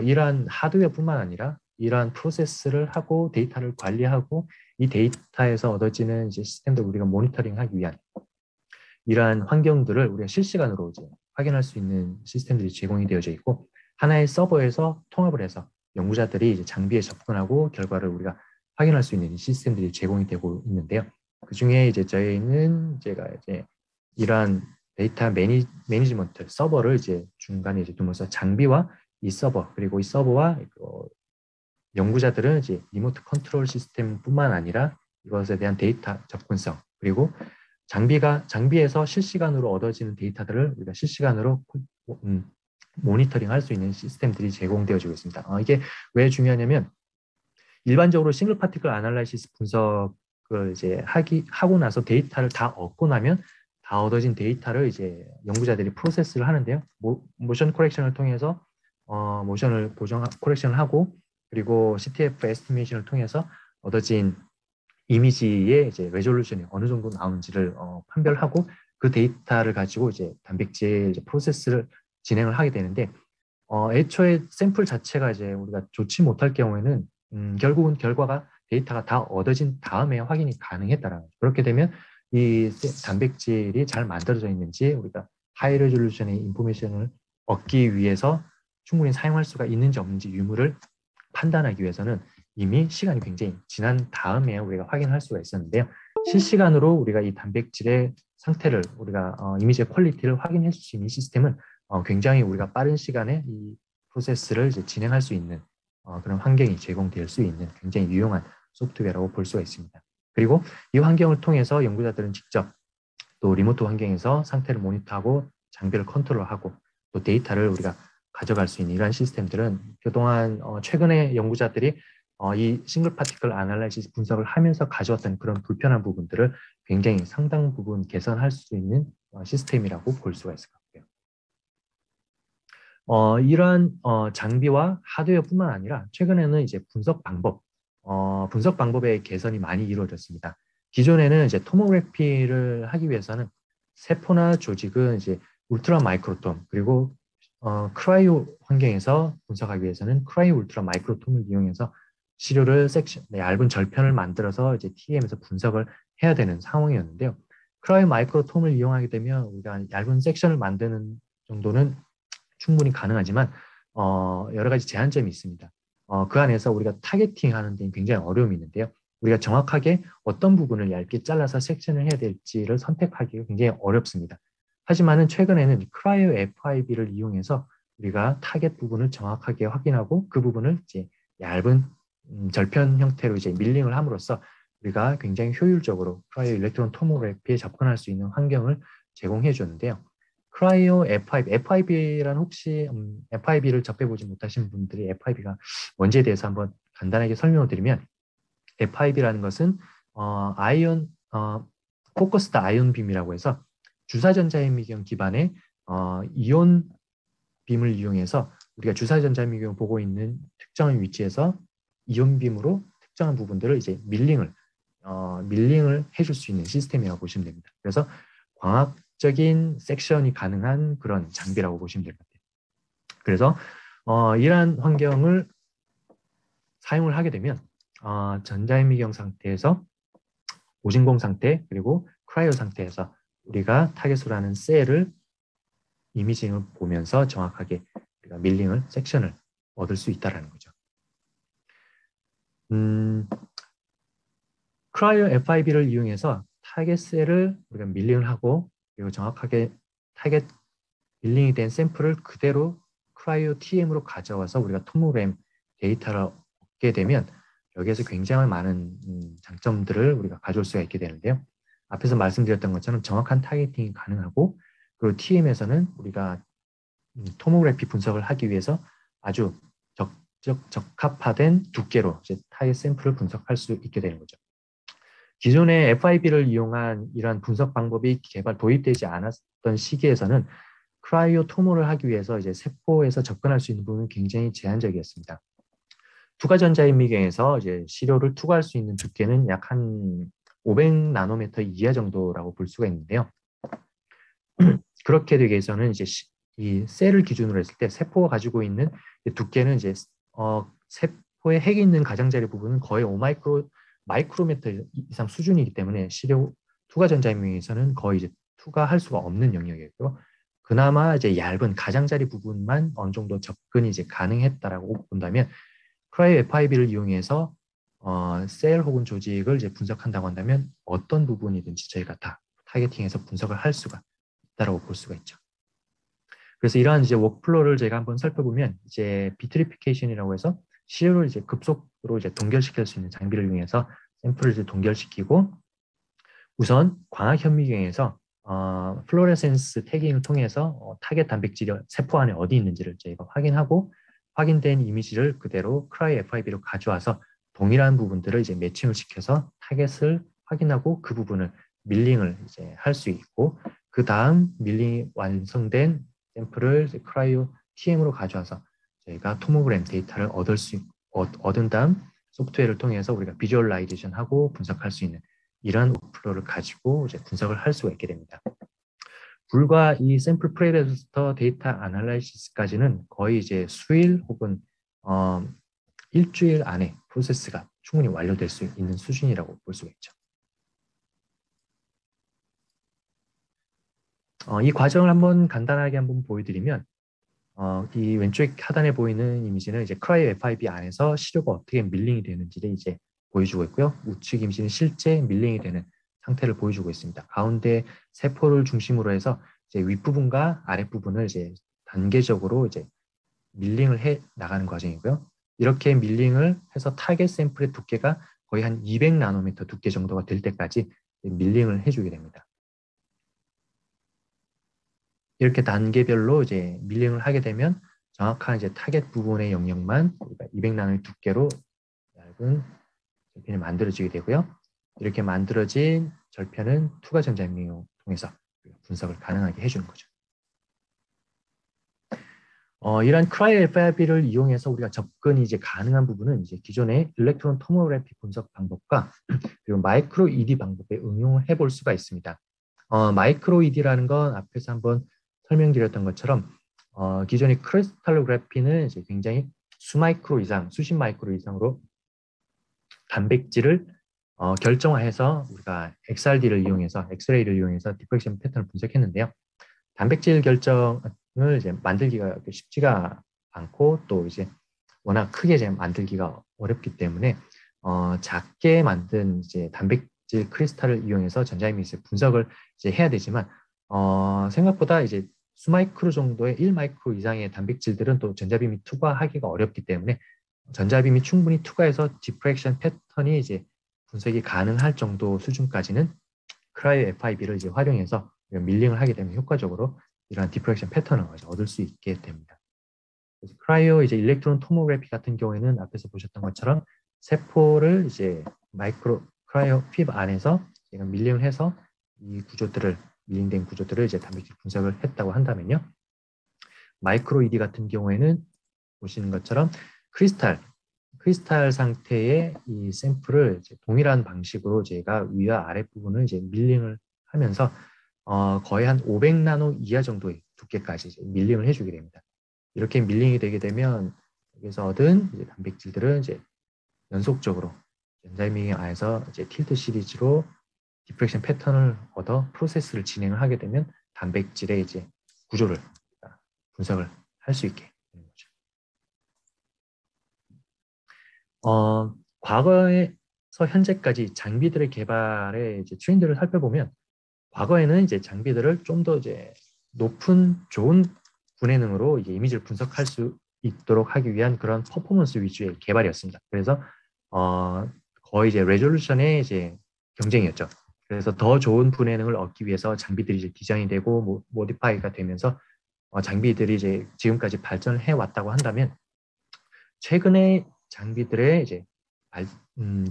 이러한 하드웨어뿐만 아니라 이러한 프로세스를 하고 데이터를 관리하고 이 데이터에서 얻어지는 이제 시스템들 우리가 모니터링하기 위한 이러한 환경들을 우리가 실시간으로 이제 확인할 수 있는 시스템들이 제공이 되어져 있고 하나의 서버에서 통합을 해서 연구자들이 이제 장비에 접근하고 결과를 우리가 확인할 수 있는 시스템들이 제공이 되고 있는데요. 그 중에 이제 저희는 제가 이제 이러한 데이터 매니지먼트 서버를 이제 중간에 이제 두면서 장비와 이 서버 그리고 이 서버와 연구자들은 이제 리모트 컨트롤 시스템뿐만 아니라 이것에 대한 데이터 접근성 그리고 장비에서 실시간으로 얻어지는 데이터들을 우리가 실시간으로 모니터링할 수 있는 시스템들이 제공되어지고 있습니다. 이게 왜 중요하냐면 일반적으로 싱글 파티클 아날라이시스 분석을 이제 하고 나서 데이터를 다 얻고 나면 다 얻어진 데이터를 이제 연구자들이 프로세스를 하는데요. 모션 코렉션을 통해서 모션을 코렉션을 하고 그리고 CTF 에스티메이션을 통해서 얻어진 이미지의 이제 레졸루션이 어느 정도 나오는지를 판별하고 그 데이터를 가지고 이제 단백질 이제 프로세스를 진행을 하게 되는데 애초에 샘플 자체가 이제 우리가 좋지 못할 경우에는 결국은 결과가 데이터가 다 얻어진 다음에 확인이 가능했다라는 거죠. 그렇게 되면 이 단백질이 잘 만들어져 있는지 우리가 하이 레졸루션의 인포메이션을 얻기 위해서 충분히 사용할 수가 있는지 없는지 유무를 판단하기 위해서는 이미 시간이 굉장히 지난 다음에 우리가 확인할 수가 있었는데요. 실시간으로 우리가 이 단백질의 상태를 우리가 이미지의 퀄리티를 확인할 수 있는 시스템은 굉장히 우리가 빠른 시간에 이 프로세스를 이제 진행할 수 있는 그런 환경이 제공될 수 있는 굉장히 유용한 소프트웨어라고 볼 수가 있습니다. 그리고 이 환경을 통해서 연구자들은 직접 또 리모트 환경에서 상태를 모니터하고 장비를 컨트롤하고 또 데이터를 우리가 가져갈 수 있는 이러한 시스템들은 그동안 최근에 연구자들이 이 싱글 파티클 아날라이시스 분석을 하면서 가져왔던 그런 불편한 부분들을 굉장히 상당 부분 개선할 수 있는 시스템이라고 볼 수가 있을 것 같아요. 이러한 장비와 하드웨어뿐만 아니라 최근에는 이제 분석 방법의 개선이 많이 이루어졌습니다. 기존에는 이제 토모그래피를 하기 위해서는 세포나 조직은 이제 울트라 마이크로톰 그리고 크라이오 환경에서 분석하기 위해서는 크라이오 울트라 마이크로톰을 이용해서 시료를 얇은 절편을 만들어서 이제 TEM에서 분석을 해야 되는 상황이었는데요. 크라이오 마이크로톰을 이용하게 되면 우리가 얇은 섹션을 만드는 정도는 충분히 가능하지만 여러 가지 제한점이 있습니다. 그 안에서 우리가 타겟팅하는 데 굉장히 어려움이 있는데요. 우리가 정확하게 어떤 부분을 얇게 잘라서 섹션을 해야 될지를 선택하기가 굉장히 어렵습니다. 하지만은 최근에는 크라이오 FIB를 이용해서 우리가 타겟 부분을 정확하게 확인하고 그 부분을 이제 얇은 절편 형태로 이제 밀링을 함으로써 우리가 굉장히 효율적으로 크라이오 일렉트론 토모그래피에 접근할 수 있는 환경을 제공해 줬는데요. 크라이오 FIB란 혹시 FIB를 접해보지 못하신 분들이 FIB가 뭔지에 대해서 한번 간단하게 설명을 드리면 FIB라는 것은 아이온 포커스드 아이온 빔이라고 해서 주사전자현미경 기반의 이온 빔을 이용해서 우리가 주사전자현미경을 보고 있는 특정한 위치에서 이온 빔으로 특정한 부분들을 이제 밀링을 해줄 수 있는 시스템이라고 보시면 됩니다. 그래서 광학적인 섹션이 가능한 그런 장비라고 보시면 될 것 같아요. 그래서 이러한 환경을 사용을 하게 되면 전자현미경 상태에서 오진공 상태 그리고 크라이오 상태에서 우리가 타겟으로 하는 셀을 이미징을 보면서 정확하게 우리가 밀링을 섹션을 얻을 수 있다는 거죠. 크라이오 FIB를 이용해서 타겟 셀을 우리가 밀링을 하고 그리고 정확하게 타겟 밀링이 된 샘플을 그대로 크라이오 TM으로 가져와서 우리가 토모그램 데이터를 얻게 되면 여기에서 굉장히 많은 장점들을 우리가 가져올 수가 있게 되는데요. 앞에서 말씀드렸던 것처럼 정확한 타겟팅이 가능하고 그리고 TM에서는 우리가 토모그래피 분석을 하기 위해서 아주 적합화된 두께로 이제 타겟 샘플을 분석할 수 있게 되는 거죠. 기존의 FIB를 이용한 이러한 분석 방법이 도입되지 않았던 시기에서는 크라이오 토모를 하기 위해서 이제 세포에서 접근할 수 있는 부분은 굉장히 제한적이었습니다. 투과전자현미경에서 이제 시료를 투과할 수 있는 두께는 약 한 500나노미터 이하 정도라고 볼 수가 있는데요. 그렇게 되기 위해서는 이제 이 셀을 기준으로 했을 때 세포가 가지고 있는 두께는 이제 세포의 핵이 있는 가장자리 부분은 거의 5마이크로미터 이상 수준이기 때문에 시료 투과전자현미경에서는 거의 이제 투과할 수가 없는 영역이었고요. 그나마 이제 얇은 가장자리 부분만 어느 정도 접근이 이제 가능했다라고 본다면 크라이오 FIB를 이용해서 셀 혹은 조직을 이제 분석한다고 한다면 어떤 부분이든지 저희가 다 타겟팅해서 분석을 할 수가 있다라고 볼 수가 있죠. 그래서 이러한 이제 워크플로우를 제가 한번 살펴보면 이제 비트리피케이션이라고 해서 시료를 이제 급속도로 이제 동결시킬 수 있는 장비를 이용해서 샘플을 이제 동결시키고 우선 광학현미경에서 플로레센스 태깅을 통해서 타겟 단백질이 세포 안에 어디 있는지를 저희가 확인하고 확인된 이미지를 그대로 크라이오 FIB로 가져와서 동일한 부분들을 이제 매칭을 시켜서 타겟을 확인하고 그 부분을 밀링을 이제 할 수 있고 그 다음 밀링이 완성된 샘플을 크라이오 TM으로 가져와서 저희가 토모그램 데이터를 얻은 다음 소프트웨어를 통해서 우리가 비주얼라이제이션하고 분석할 수 있는 이런 워크플로우를 가지고 이제 분석을 할 수가 있게 됩니다. 불과 이 샘플 프레레지스터 데이터 아날라이시스까지는 거의 이제 수일 혹은 일주일 안에 프로세스가 충분히 완료될 수 있는 수준이라고 볼 수가 있죠. 이 과정을 한번 간단하게 한번 보여드리면 이 왼쪽 하단에 보이는 이미지는 이제 크라이오 FIB 안에서 시료가 어떻게 밀링이 되는지를 이제 보여주고 있고요. 우측 이미지는 실제 밀링이 되는 상태를 보여주고 있습니다. 가운데 세포를 중심으로 해서 이제 윗부분과 아랫부분을 이제 단계적으로 이제 밀링을 해 나가는 과정이고요. 이렇게 밀링을 해서 타겟 샘플의 두께가 거의 한 200나노미터 두께 정도가 될 때까지 밀링을 해주게 됩니다. 이렇게 단계별로 이제 밀링을 하게 되면 정확한 이제 타겟 부분의 영역만 우리가 200나노의 두께로 얇은 절편이 만들어지게 되고요. 이렇게 만들어진 절편은 투과 전자밀링을 통해서 분석을 가능하게 해주는 거죠. 이런 크라이오 FRB를 이용해서 우리가 접근이 이제 가능한 부분은 이제 기존의 일렉트론 토모그래피 분석 방법과 그리고 마이크로 ED 방법에 응용을 해볼 수가 있습니다. 마이크로 ED라는 건 앞에서 한번 설명드렸던 것처럼 기존의 크리스탈로그래피는 이제 굉장히 수마이크로 이상, 수십 마이크로 이상으로 단백질을 결정화해서 우리가 XRD를 이용해서 엑스레이를 이용해서 디프렉션 패턴을 분석했는데요. 단백질 결정을 이제 만들기가 쉽지가 않고 또 이제 워낙 크게 이제 만들기가 어렵기 때문에 작게 만든 이제 단백질 크리스탈을 이용해서 전자이미지 분석을 이제 해야 되지만 생각보다 이제 수마이크로 정도의 1마이크로 이상의 단백질들은 또 전자빔이 투과하기가 어렵기 때문에 전자빔이 충분히 투과해서 디프렉션 패턴이 이제 분석이 가능할 정도 수준까지는 크라이오 FIB를 이제 활용해서 밀링을 하게 되면 효과적으로 이러한 디프렉션 패턴을 얻을 수 있게 됩니다. 그래서 크라이오 이제 일렉트론 토모그래피 같은 경우에는 앞에서 보셨던 것처럼 세포를 이제 마이크로 크라이오 핍 안에서 제가 밀링을 해서 이 구조들을 밀링된 구조들을 이제 단백질 분석을 했다고 한다면요. 마이크로 ED 같은 경우에는 보시는 것처럼 크리스탈 상태의 이 샘플을 이제 동일한 방식으로 제가 위와 아랫 부분을 이제 밀링을 하면서 거의 한 500나노 이하 정도의 두께까지 이제 밀링을 해주게 됩니다. 이렇게 밀링이 되게 되면 여기서 얻은 이제 단백질들은 이제 연속적으로 엔자이밍 안에서 이제 틸트 시리즈로 디프렉션 패턴을 얻어 프로세스를 진행을 하게 되면 단백질의 이제 구조를 분석을 할 수 있게 되는 거죠. 과거에서 현재까지 장비들의 개발의 이제 트렌드를 살펴보면 과거에는 이제 장비들을 좀 더 이제 높은 좋은 분해능으로 이제 이미지를 분석할 수 있도록 하기 위한 그런 퍼포먼스 위주의 개발이었습니다. 그래서 거의 이제 레졸루션의 이제 경쟁이었죠. 그래서 더 좋은 분해능을 얻기 위해서 장비들이 이제 디자인이 되고 모디파이가 되면서 장비들이 이제 지금까지 발전을 해 왔다고 한다면 최근에 장비들의 이제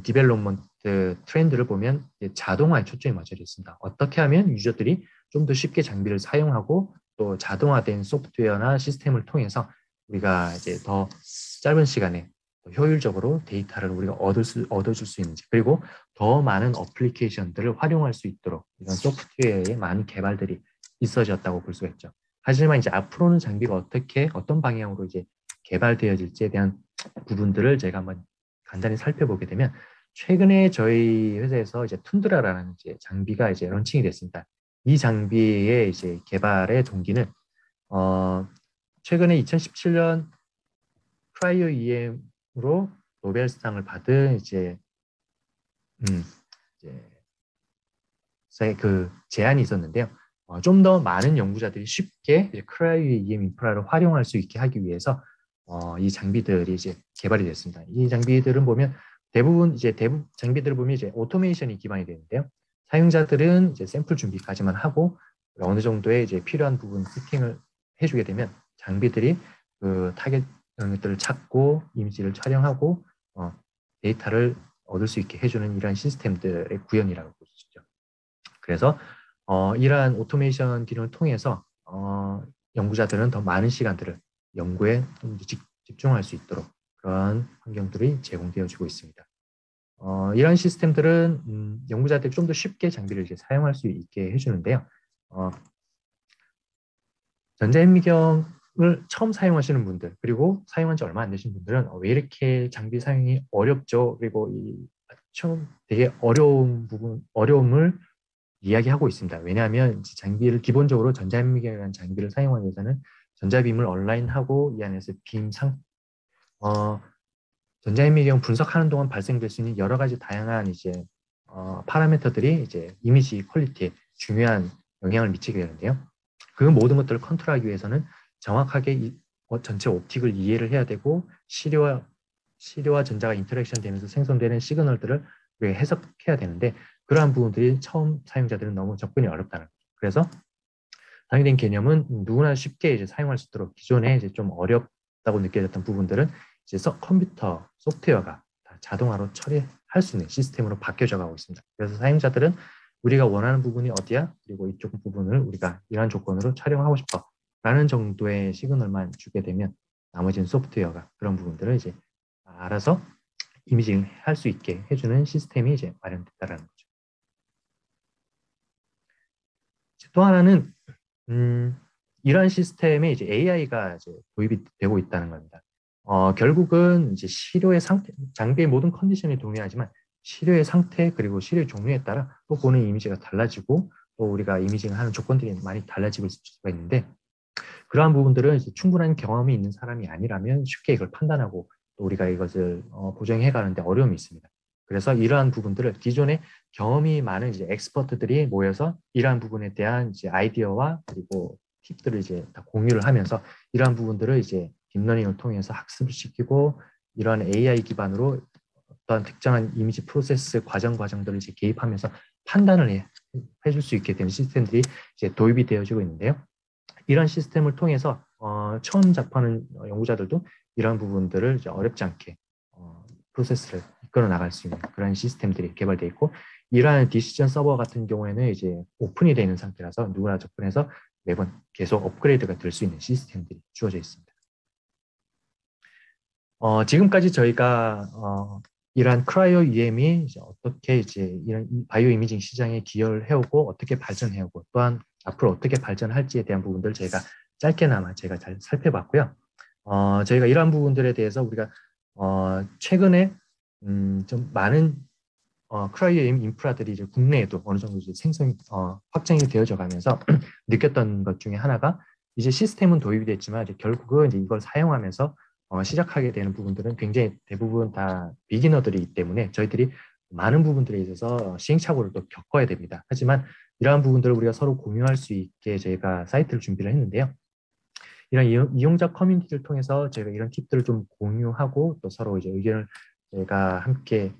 디벨롭먼트 트렌드를 보면 자동화에 초점이 맞춰져 있습니다. 어떻게 하면 유저들이 좀 더 쉽게 장비를 사용하고 또 자동화된 소프트웨어나 시스템을 통해서 우리가 이제 더 짧은 시간에 효율적으로 데이터를 우리가 얻어줄 수 있는지, 그리고 더 많은 어플리케이션들을 활용할 수 있도록 이런 소프트웨어의 많은 개발들이 있어졌다고 볼 수가 있죠. 하지만 이제 앞으로는 장비가 어떤 방향으로 이제 개발되어질지에 대한 부분들을 제가 한번 간단히 살펴보게 되면, 최근에 저희 회사에서 이제 툰드라라는 이제 장비가 이제 런칭이 됐습니다. 이 장비의 이제 개발의 동기는 최근에 2017년 크라이오 EM으로 노벨상을 받은 이제 그 제안이 있었는데요. 좀 더 많은 연구자들이 쉽게 크라이오 EM 인프라를 활용할 수 있게 하기 위해서 이 장비들이 이제 개발이 됐습니다. 이 장비들은 보면 대부분 장비들을 보면 이제 오토메이션이 기반이 되는데요. 사용자들은 이제 샘플 준비까지만 하고 어느 정도의 이제 필요한 부분 세팅을 해주게 되면 장비들이 그 타겟 영역들을 찾고 이미지를 촬영하고 데이터를 얻을 수 있게 해주는 이러한 시스템들의 구현이라고 볼 수 있죠. 그래서 이러한 오토메이션 기능을 통해서 연구자들은 더 많은 시간들을 연구에 좀 집중할 수 있도록 그런 환경들이 제공되어지고 있습니다. 이런 시스템들은 연구자들이 좀 더 쉽게 장비를 이제 사용할 수 있게 해주는데요. 전자현미경을 처음 사용하시는 분들, 그리고 사용한 지 얼마 안 되신 분들은 왜 이렇게 장비 사용이 어렵죠? 그리고 처음 되게 어려움을 이야기하고 있습니다. 왜냐하면 장비를 기본적으로 전자현미경이라는 장비를 사용하기 위해서는 전자빔을 온라인하고 이 안에서 전자현미경 분석하는 동안 발생될 수 있는 여러 가지 다양한 이제 파라미터들이 이제 이미지 퀄리티에 중요한 영향을 미치게 되는데요. 그 모든 것들을 컨트롤하기 위해서는 정확하게 전체 옵틱을 이해를 해야 되고 시료와 전자가 인터랙션 되면서 생성되는 시그널들을 해석해야 되는데, 그러한 부분들이 처음 사용자들은 너무 접근이 어렵다는 거죠. 그래서 바탕이 된 개념은 누구나 쉽게 이제 사용할 수 있도록 기존에 이제 좀 어렵다고 느껴졌던 부분들은 이제 컴퓨터 소프트웨어가 다 자동화로 처리할 수 있는 시스템으로 바뀌어져 가고 있습니다. 그래서 사용자들은 우리가 원하는 부분이 어디야? 그리고 이쪽 부분을 우리가 이러한 조건으로 촬영하고 싶어. 라는 정도의 시그널만 주게 되면 나머지는 소프트웨어가 그런 부분들을 이제 알아서 이미징 할 수 있게 해주는 시스템이 이제 마련됐다라는 거죠. 또 하나는 이러한 시스템에 이제 AI가 이제 도입이 되고 있다는 겁니다. 결국은 이제 시료의 상태, 장비의 모든 컨디션이 동일하지만 시료의 상태 그리고 시료의 종류에 따라 또 보는 이미지가 달라지고 또 우리가 이미징을 하는 조건들이 많이 달라질 수가 있는데 그러한 부분들은 이제 충분한 경험이 있는 사람이 아니라면 쉽게 이걸 판단하고 또 우리가 이것을 보정해 가는데 어려움이 있습니다. 그래서 이러한 부분들을 기존에 경험이 많은 이제 엑스퍼트들이 모여서 이러한 부분에 대한 이제 아이디어와 그리고 팁들을 이제 다 공유를 하면서 이러한 부분들을 이제 딥러닝을 통해서 학습을 시키고 이러한 AI 기반으로 어떤 특정한 이미지 프로세스 과정들을 이제 개입하면서 판단을 해줄 수 있게 되는 시스템들이 이제 도입이 되어지고 있는데요. 이런 시스템을 통해서 처음 접하는 연구자들도 이런 부분들을 이제 어렵지 않게 프로세스를 이끌어 나갈 수 있는 그런 시스템들이 개발되어 있고 이러한 디시전 서버 같은 경우에는 이제 오픈이 되어 있는 상태라서 누구나 접근해서 매번 계속 업그레이드가 될 수 있는 시스템들이 주어져 있습니다. 지금까지 저희가 이러한 크라이오 EM이 이제 어떻게 이제 이런 바이오 이미징 시장에 기여를 해오고 어떻게 발전해오고 또한 앞으로 어떻게 발전할지에 대한 부분들 제가 짧게나마 제가 잘 살펴봤고요. 저희가 이러한 부분들에 대해서 우리가 최근에 좀 많은 크라이오 EM 인프라들이 이제 국내에도 어느 정도 이제 확장이 되어져 가면서 느꼈던 것 중에 하나가 이제 시스템은 도입이 됐지만 이제 결국은 이제 이걸 사용하면서 시작하게 되는 부분들은 굉장히 대부분 다 비기너들이기 때문에 저희들이 많은 부분들에 있어서 시행착오를 또 겪어야 됩니다. 하지만 이러한 부분들을 우리가 서로 공유할 수 있게 저희가 사이트를 준비를 했는데요. 이런 이용자 커뮤니티를 통해서 저희가 이런 팁들을 좀 공유하고 또 서로 이제 의견을 저희가 함께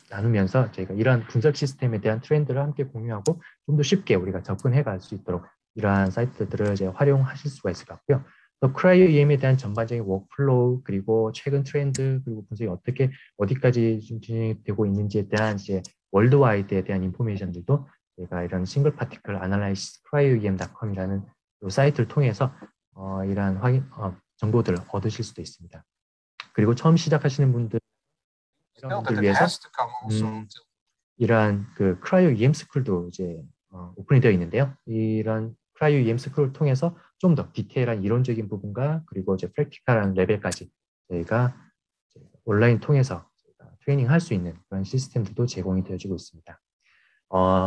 나누면서 저희가 이러한 분석 시스템에 대한 트렌드를 함께 공유하고 좀 더 쉽게 우리가 접근해 갈 수 있도록 이러한 사이트들을 이제 활용하실 수가 있을 것 같고요. 또 크라이오 EM에 대한 전반적인 워크플로우 그리고 최근 트렌드 그리고 분석이 어떻게 어디까지 좀 진행되고 있는지에 대한 이제 월드와이드에 대한 인포메이션들도 제가 이런 싱글 파티클 아날라이시스 cryoem.com이라는 사이트를 통해서 이러한 정보들을 얻으실 수도 있습니다. 그리고 처음 시작하시는 분들 이런 분들 위해서 이러한 그 크라이오 EM 스쿨도 이제 오픈이 되어 있는데요. 이런 크라이오 EM 스쿨을 통해서 좀 더 디테일한 이론적인 부분과 그리고 이제 프랙티컬한 레벨까지 저희가 온라인 통해서 트레이닝 할 수 있는 그런 시스템들도 제공이 되어지고 있습니다.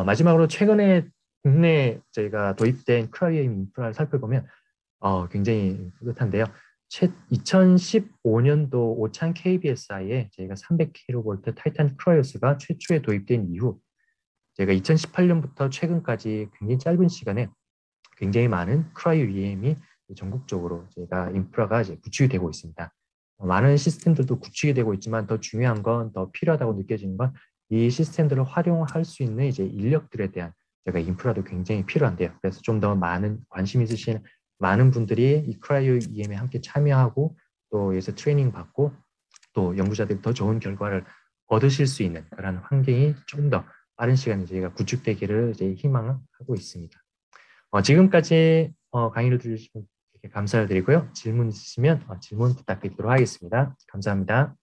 마지막으로 최근에 국내에 저희가 도입된 크라이오 EM 인프라를 살펴보면 굉장히 뿌듯한데요. 2015년도 오찬 KBSI에 저희가 300kV 타이탄 크라이오스가 최초에 도입된 이후 제가 2018년부터 최근까지 굉장히 짧은 시간에 굉장히 많은 크라이오 EM이 전국적으로 저희가 인프라가 이제 구축이 되고 있습니다. 많은 시스템들도 구축이 되고 있지만 더 중요한 건 더 필요하다고 느껴지는 건 이 시스템들을 활용할 수 있는 이제 인력들에 대한 제가 인프라도 굉장히 필요한데요. 그래서 좀 더 많은 관심 있으신 많은 분들이 이 크라이오 EM에 함께 참여하고 또 여기서 트레이닝 받고 또 연구자들이 더 좋은 결과를 얻으실 수 있는 그런 환경이 좀 더 빠른 시간에 저희가 구축되기를 이제 희망하고 있습니다. 지금까지 강의를 들으신 분께 감사드리고요. 질문 있으시면 질문 부탁드리도록 하겠습니다. 감사합니다.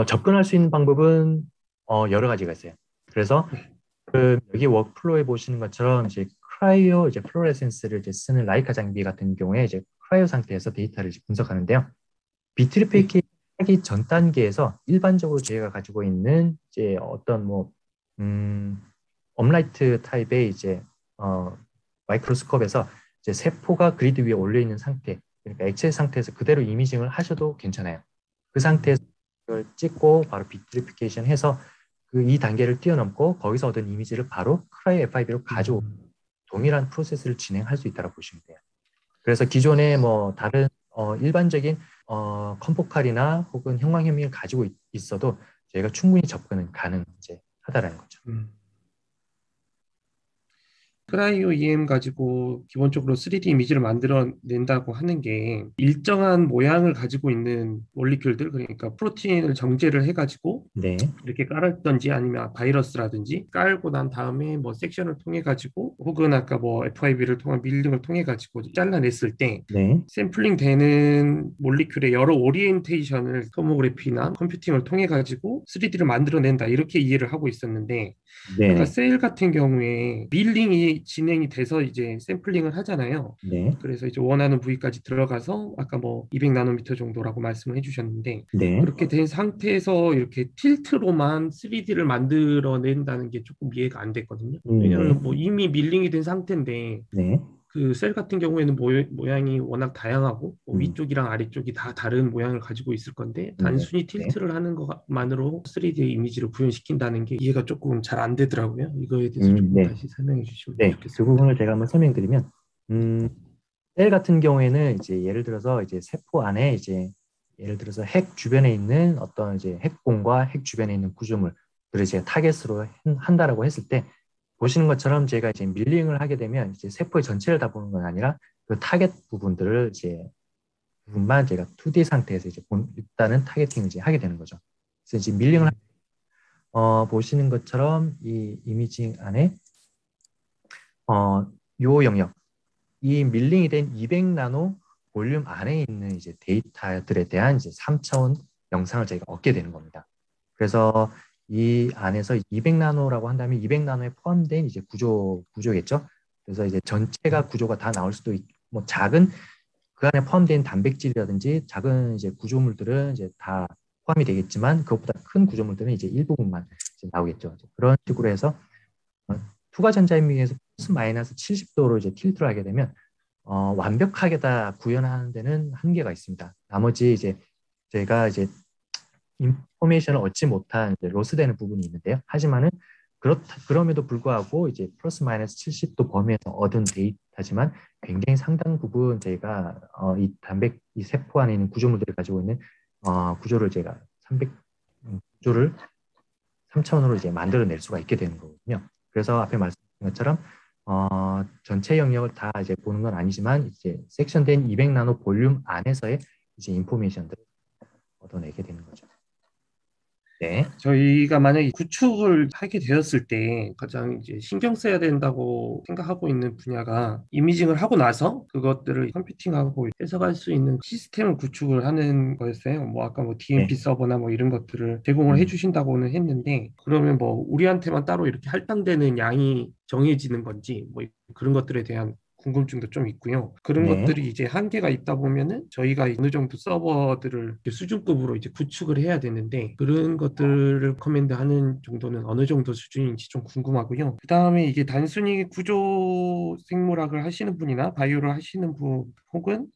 접근할 수 있는 방법은 여러 가지가 있어요. 그래서 여기 워크플로우에 보시는 것처럼 이제 크라이오 이제 플로레센스를 이제 쓰는 라이카 장비 같은 경우에 이제 크라이오 상태에서 데이터를 이제 분석하는데요. 비트리피케이션 하기 전 단계에서 일반적으로 저희가 가지고 있는 이제 어떤 뭐 업라이트 타입의 이제 마이크로스코프에서 이제 세포가 그리드 위에 올려 있는 상태, 그러니까 액체 상태에서 그대로 이미징을 하셔도 괜찮아요. 그 상태에서 이걸 찍고 바로 비트리피케이션 해서 그 이 단계를 뛰어넘고 거기서 얻은 이미지를 바로 크라이오 FIB로 가져오 동일한 프로세스를 진행할 수 있다고 보시면 돼요. 그래서 기존에 뭐 다른 일반적인 컴포칼이나 혹은 형광현미를 가지고 있어도 저희가 충분히 접근은 가능 이제 하다라는 거죠. 크라이오 EM 가지고 기본적으로 3D 이미지를 만들어낸다고 하는 게 일정한 모양을 가지고 있는 몰리큘들, 그러니까 프로틴을 정제를 해가지고 네, 이렇게 깔았던지 아니면 바이러스라든지 깔고 난 다음에 뭐 섹션을 통해 가지고 혹은 아까 뭐 FIB를 통한 밀링을 통해 가지고 잘라냈을 때 네, 샘플링 되는 몰리큘의 여러 오리엔테이션을 토모그래피나 컴퓨팅을 통해 가지고 3D를 만들어낸다 이렇게 이해를 하고 있었는데 네, 아까 네, 세일 같은 경우에 밀링이 진행이 돼서 이제 샘플링을 하잖아요. 네, 그래서 이제 원하는 부위까지 들어가서 아까 뭐 200나노미터 정도라고 말씀을 해주셨는데 네, 그렇게 된 상태에서 이렇게 틸트로만 3D를 만들어낸다는 게 조금 이해가 안 됐거든요. 네, 왜냐하면 뭐 이미 밀링이 된 상태인데 네, 그 셀 같은 경우에는 모양이 워낙 다양하고 뭐 음, 위쪽이랑 아래쪽이 다 다른 모양을 가지고 있을 건데 네, 단순히 네, 틸트를 하는 것만으로 3D 이미지를 구현시킨다는 게 이해가 조금 잘 안 되더라고요. 이거에 대해서 조금 네, 다시 설명해 주시면 네. 그 좋겠습니다. 부분을 제가 한번 설명드리면, 셀 같은 경우에는 이제 예를 들어서 이제 세포 안에 이제 예를 들어서 핵 주변에 있는 어떤 이제 핵공과 핵 주변에 있는 구조물들을 이제 타겟으로 한다라고 했을 때 보시는 것처럼 제가 이제 밀링을 하게 되면 이제 세포의 전체를 다 보는 건 아니라 그 타겟 부분들을 이제 부분만 제가 2D 상태에서 이제 일단은 타겟팅을 이제 하게 되는 거죠. 그래서 이제 밀링을 네. 보시는 것처럼 이 이미징 안에 요 영역 이 밀링이 된 200나노 볼륨 안에 있는 이제 데이터들에 대한 이제 3차원 영상을 저희가 얻게 되는 겁니다. 그래서 이 안에서 200나노라고 한다면 200나노에 포함된 이제 구조겠죠. 그래서 이제 전체가 구조가 다 나올 수도 있고, 뭐 작은 그 안에 포함된 단백질이라든지 작은 이제 구조물들은 이제 다 포함이 되겠지만 그것보다 큰 구조물들은 이제 일부분만 이제 나오겠죠. 그런 식으로 해서 투과 전자인명에서 플러스 마이너스 70도로 이제 틸트를 하게 되면 완벽하게 다 구현하는 데는 한계가 있습니다. 나머지 이제 저희가 이제 인포메이션을 얻지 못한 이제 로스되는 부분이 있는데요. 하지만은 그럼에도 불구하고 이제 플러스 마이너스 70도 범위에서 얻은 데이터지만 굉장히 상당 부분 저희가 이 세포 안에 있는 구조물들을 가지고 있는 구조를 제가 300 구조를 3차원으로 이제 만들어낼 수가 있게 되는 거거든요. 그래서 앞에 말씀드린 것처럼 전체 영역을 다 이제 보는 건 아니지만 이제 섹션된 200나노 볼륨 안에서의 이제 인포메이션들을 얻어내게 되는 거죠. 네, 저희가 만약에 구축을 하게 되었을 때 가장 이제 신경 써야 된다고 생각하고 있는 분야가 이미징을 하고 나서 그것들을 컴퓨팅하고 해석할 수 있는 시스템을 구축을 하는 거였어요. 뭐 아까 뭐 DMP 네, 서버나 뭐 이런 것들을 제공을 음, 해주신다고는 했는데 그러면 뭐 우리한테만 따로 이렇게 할당되는 양이 정해지는 건지 뭐 그런 것들에 대한 궁금증도 좀 있고요. 그런 네, 것들이 이제 한계가 있다 보면은 저희가 어느 정도 서버들을 이렇게 수준급으로 이제 구축을 해야 되는데 그런 것들을 커맨드하는 정도는 어느 정도 수준인지 좀 궁금하고요. 그 다음에 이게 단순히 구조 생물학을 하시는 분이나 바이오를 하시는 분 혹은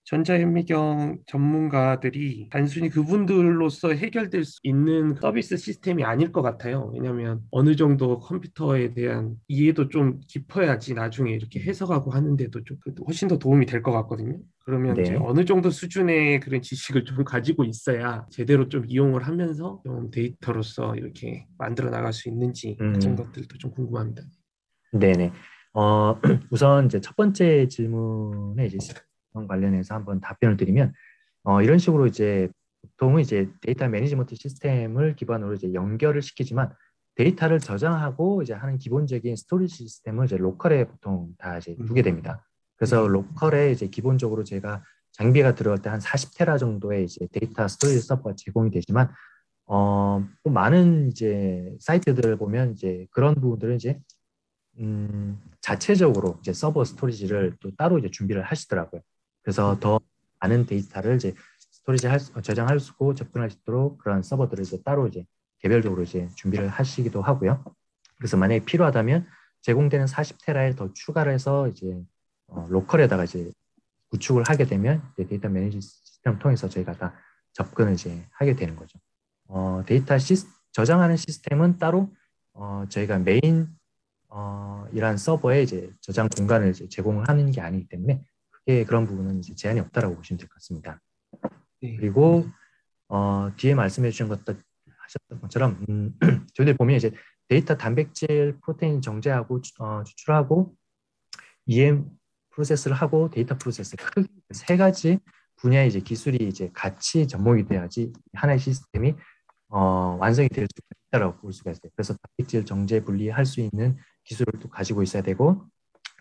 전자현미경 전문가들이 단순히 그분들로서 해결될 수 있는 서비스 시스템이 아닐 것 같아요. 왜냐하면 어느 정도 컴퓨터에 대한 이해도 좀 깊어야지 나중에 이렇게 해석하고 하는데도 좀 훨씬 더 도움이 될 것 같거든요. 그러면 이제 네, 어느 정도 수준의 그런 지식을 좀 가지고 있어야 제대로 좀 이용을 하면서 좀 데이터로서 이렇게 만들어 나갈 수 있는지 그런 음, 것들도 좀 궁금합니다. 네네. 우선 이제 첫 번째 질문에 이제 시스템 관련해서 한번 답변을 드리면, 이런 식으로 이제 보통은 이제 데이터 매니지먼트 시스템을 기반으로 이제 연결을 시키지만 데이터를 저장하고 이제 하는 기본적인 스토리지 시스템을 이제 로컬에 보통 다 이제 두게 음, 됩니다. 그래서 네. 로컬에 이제 기본적으로 제가 장비가 들어갈 때 한 40테라 정도의 이제 데이터 스토리지 서버가 제공이 되지만, 또 많은 이제 사이트들을 보면 이제 그런 부분들은 이제 자체적으로 이제 서버 스토리지를 또 따로 이제 준비를 하시더라고요. 그래서 더 많은 데이터를 이제 저장할 수 있고 접근할 수 있도록 그런 서버들을 이제 따로 이제 개별적으로 이제 준비를 하시기도 하고요. 그래서 만약에 필요하다면 제공되는 40테라에 더 추가를 해서 이제 로컬에다가 이제 구축을 하게 되면 이제 데이터 매니지 시스템을 통해서 저희가 다 접근을 이제 하게 되는 거죠. 저장하는 시스템은 따로 저희가 메인 이러한 서버에 이제 저장 공간을 이제 제공을 하는 게 아니기 때문에 크게 그런 부분은 이제 제한이 없다라고 보시면 될 것 같습니다. 네. 그리고 뒤에 말씀해 주신 것도 하셨던 것처럼 저희들 보면 이제 데이터 단백질 프로테인 정제하고 추출하고 EM 프로세스를 하고 데이터 프로세스 크게 세 가지 분야의 이제 기술이 이제 같이 접목이 돼야지 하나의 시스템이 완성이 될 수가 있다라고 볼 수가 있어요. 그래서 단백질 정제 분리할 수 있는 기술을 또 가지고 있어야 되고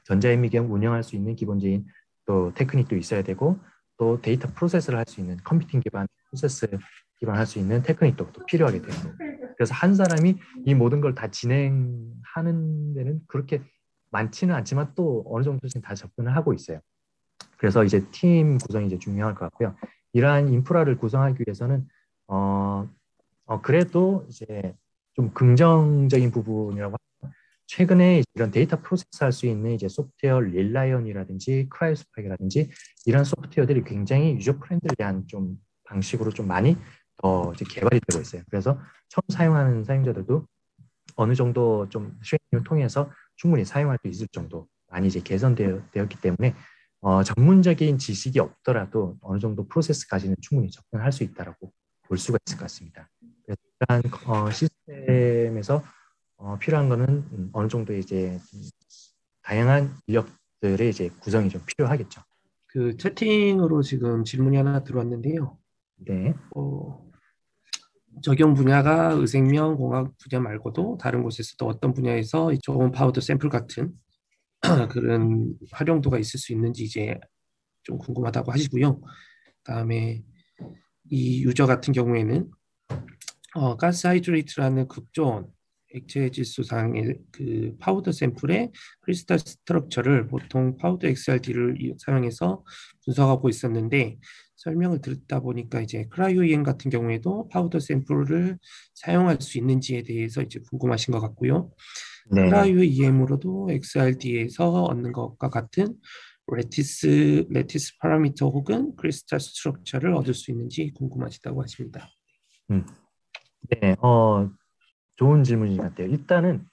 전자현미경 운영할 수 있는 기본적인 또 테크닉도 있어야 되고 또 데이터 프로세스를 할 수 있는 컴퓨팅 기반 프로세스 기반할 수 있는 테크닉도 또 필요하게 되고 그래서 한 사람이 이 모든 걸 다 진행하는 데는 그렇게 많지는 않지만 또 어느 정도씩 다 접근을 하고 있어요. 그래서 이제 팀 구성이 이제 중요할 것 같고요. 이러한 인프라를 구성하기 위해서는 그래도 이제 좀 긍정적인 부분이라고 하면 최근에 이런 데이터 프로세스 할 수 있는 이제 소프트웨어 릴라이언이라든지 크라이오스파이라든지 이런 소프트웨어들이 굉장히 유저 프렌들리한 좀 방식으로 좀 많이 더 이제 개발이 되고 있어요. 그래서 처음 사용하는 사용자들도 어느 정도 좀 쉐이밍을 통해서 충분히 사용할 수 있을 정도 많이 이제 개선되었기 때문에 전문적인 지식이 없더라도 어느 정도 프로세스까지는 충분히 접근할 수 있다라고 볼 수가 있을 것 같습니다. 그래서 이러한 시스템에서 필요한 거는 어느 정도 이제 다양한 인력들의 이제 구성이 좀 필요하겠죠. 그 채팅으로 지금 질문이 하나 들어왔는데요. 네. 적용 분야가 의생명 공학 분야 말고도 다른 곳에서도 어떤 분야에서 좋은 파우더 샘플 같은 그런 활용도가 있을 수 있는지 이제 좀 궁금하다고 하시고요. 그다음에 이 유저 같은 경우에는 가스 하이드레이트라는 극저온 액체 질소상의 그 파우더 샘플의 크리스탈 스트럭처를 보통 파우더 XRD를 사용해서 분석하고 있었는데 설명을 듣다 보니까 이제 크라이오 EM 같은 경우에도 파우더 샘플을 사용할 수 있는지에 대해서 이제 궁금하신 것 같고요. 네. 크라이오 EM으로도 XRD에서 얻는 것과 같은 레티스 파라미터 혹은 크리스탈 스트럭처를 얻을 수 있는지 궁금하시다고 하십니다. 네. 좋은 질문인 것 같아요. 일단은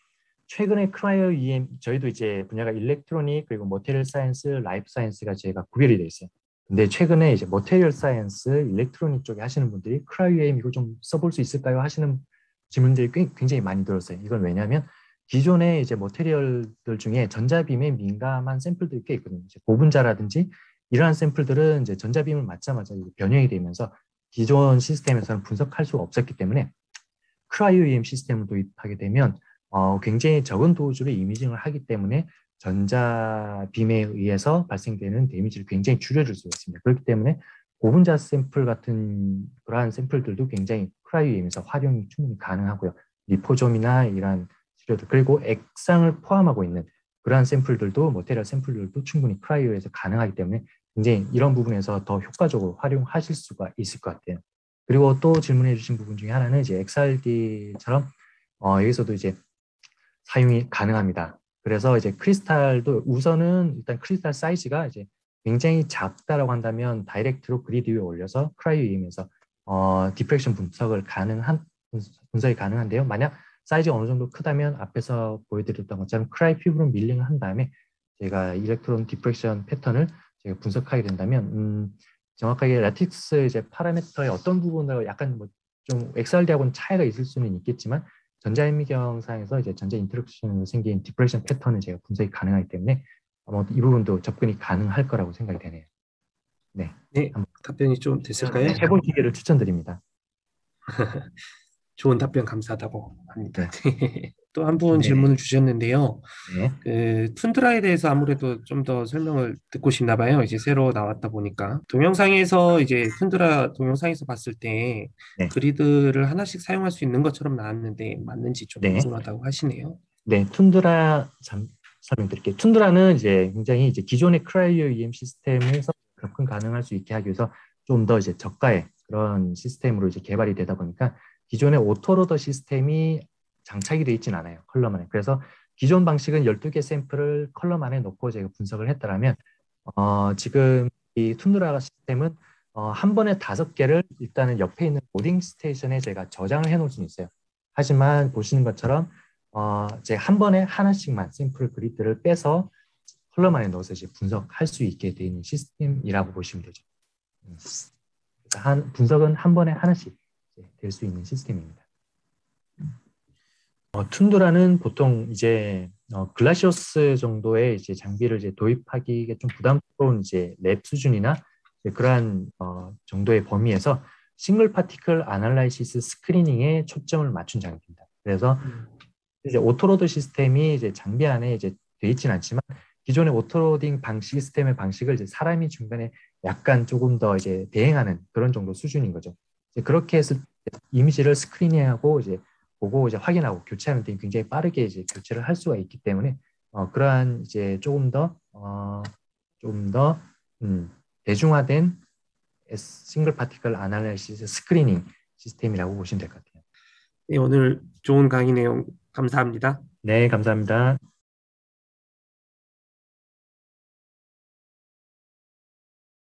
최근에 크라이오 EM 저희도 이제 분야가 일렉트로닉 그리고 머테리얼 사이언스, 라이프 사이언스가 제가 구별이 돼 있어요. 근데 최근에 이제 머테리얼 사이언스, 일렉트로닉 쪽에 하시는 분들이 크라이오 EM 이거 좀 써볼 수 있을까요? 하시는 질문들이 굉장히 많이 들었어요. 이건 왜냐하면 기존의 이제 머테리얼들 중에 전자빔에 민감한 샘플들이 꽤 있거든요. 이제 고분자라든지 이러한 샘플들은 이제 전자빔을 맞자마자 변형이 되면서 기존 시스템에서는 분석할 수가 없었기 때문에 크라이오 EM 시스템을 도입하게 되면 굉장히 적은 도수로 이미징을 하기 때문에 전자빔에 의해서 발생되는 데미지를 굉장히 줄여줄 수가 있습니다. 그렇기 때문에 고분자 샘플 같은 그러한 샘플들도 굉장히 크라이오 EM에서 활용이 충분히 가능하고요. 리포좀이나 이러한 치료들 그리고 액상을 포함하고 있는 그러한 샘플들도 모테리얼 샘플들도 충분히 크라이오에서 가능하기 때문에 굉장히 이런 부분에서 더 효과적으로 활용하실 수가 있을 것 같아요. 그리고 또 질문해 주신 부분 중에 하나는 이제 XRD처럼 여기서도 이제 사용이 가능합니다. 그래서 이제 크리스탈도 우선은 일단 크리스탈 사이즈가 이제 굉장히 작다라고 한다면 다이렉트로 그리드 위에 올려서 크라이오 EM에서 디프렉션 분석이 가능한데요. 만약 사이즈가 어느 정도 크다면 앞에서 보여드렸던 것처럼 크라이 퓨브로 밀링을 한 다음에 제가 일렉트론 디프렉션 패턴을 제가 분석하게 된다면 정확하게 라틱스 이제 파라미터의 어떤 부분을 약간 뭐 좀 XRD하고는 차이가 있을 수는 있겠지만 전자현미경상에서 이제 전자 인터랙션으로 생긴 디프레션 패턴을 제가 분석이 가능하기 때문에 이 부분도 접근이 가능할 거라고 생각이 되네요. 네, 네, 답변이 좀 됐을까요? 해보시기를 추천드립니다. 좋은 답변 감사하다고 합니다. 네, 또 한 분 네, 질문을 주셨는데요. 네, 그 툰드라에 대해서 아무래도 좀 더 설명을 듣고 싶나 봐요. 이제 새로 나왔다 보니까 동영상에서 이제 툰드라 동영상에서 봤을 때 네, 그리드를 하나씩 사용할 수 있는 것처럼 나왔는데 맞는지 좀 네, 궁금하다고 하시네요. 네. 툰드라 설명드릴게요. 툰드라는 이제 굉장히 이제 기존의 크라이오 EM 시스템에서 접근 가능할 수 있게 하기 위해서 좀 더 이제 저가의 그런 시스템으로 이제 개발이 되다 보니까 기존의 오토로더 시스템이 장착이 되어 있지는 않아요. 컬럼안에. 그래서 기존 방식은 12개 샘플을 컬럼 안에 넣고 제가 분석을 했다라면 지금 이 툰드라 시스템은 한 번에 5개를 일단은 옆에 있는 로딩 스테이션에 제가 저장을 해 놓을 수는 있어요. 하지만 보시는 것처럼 제가 한 번에 하나씩만 샘플 그리드를 빼서 컬럼 안에 넣어서 이제 분석할 수 있게 되어 있는 시스템이라고 보시면 되죠. 분석은 한 번에 하나씩 될 수 있는 시스템입니다. 툰드라는 보통 이제 글라시오스 정도의 이제 장비를 이제 도입하기가 좀 부담스러운 이제 랩 수준이나 이제 그러한 정도의 범위에서 싱글 파티클 아날라이시스 스크리닝에 초점을 맞춘 장비입니다. 그래서 이제 오토로드 시스템이 이제 장비 안에 이제 돼 있지는 않지만 기존의 오토로딩 방식 시스템의 방식을 이제 사람이 중간에 약간 조금 더 이제 대행하는 그런 정도 수준인 거죠. 이제 그렇게 해서 이미지를 스크리닝하고 이제 보고 이제 확인하고 교체하는 데 굉장히 빠르게 이제 교체를 할 수가 있기 때문에 그러한 이제 조금 더 대중화된 싱글 파티클 아날라이시스 스크리닝 시스템이라고 보시면 될 것 같아요. 네, 오늘 좋은 강의 내용 감사합니다. 네, 감사합니다.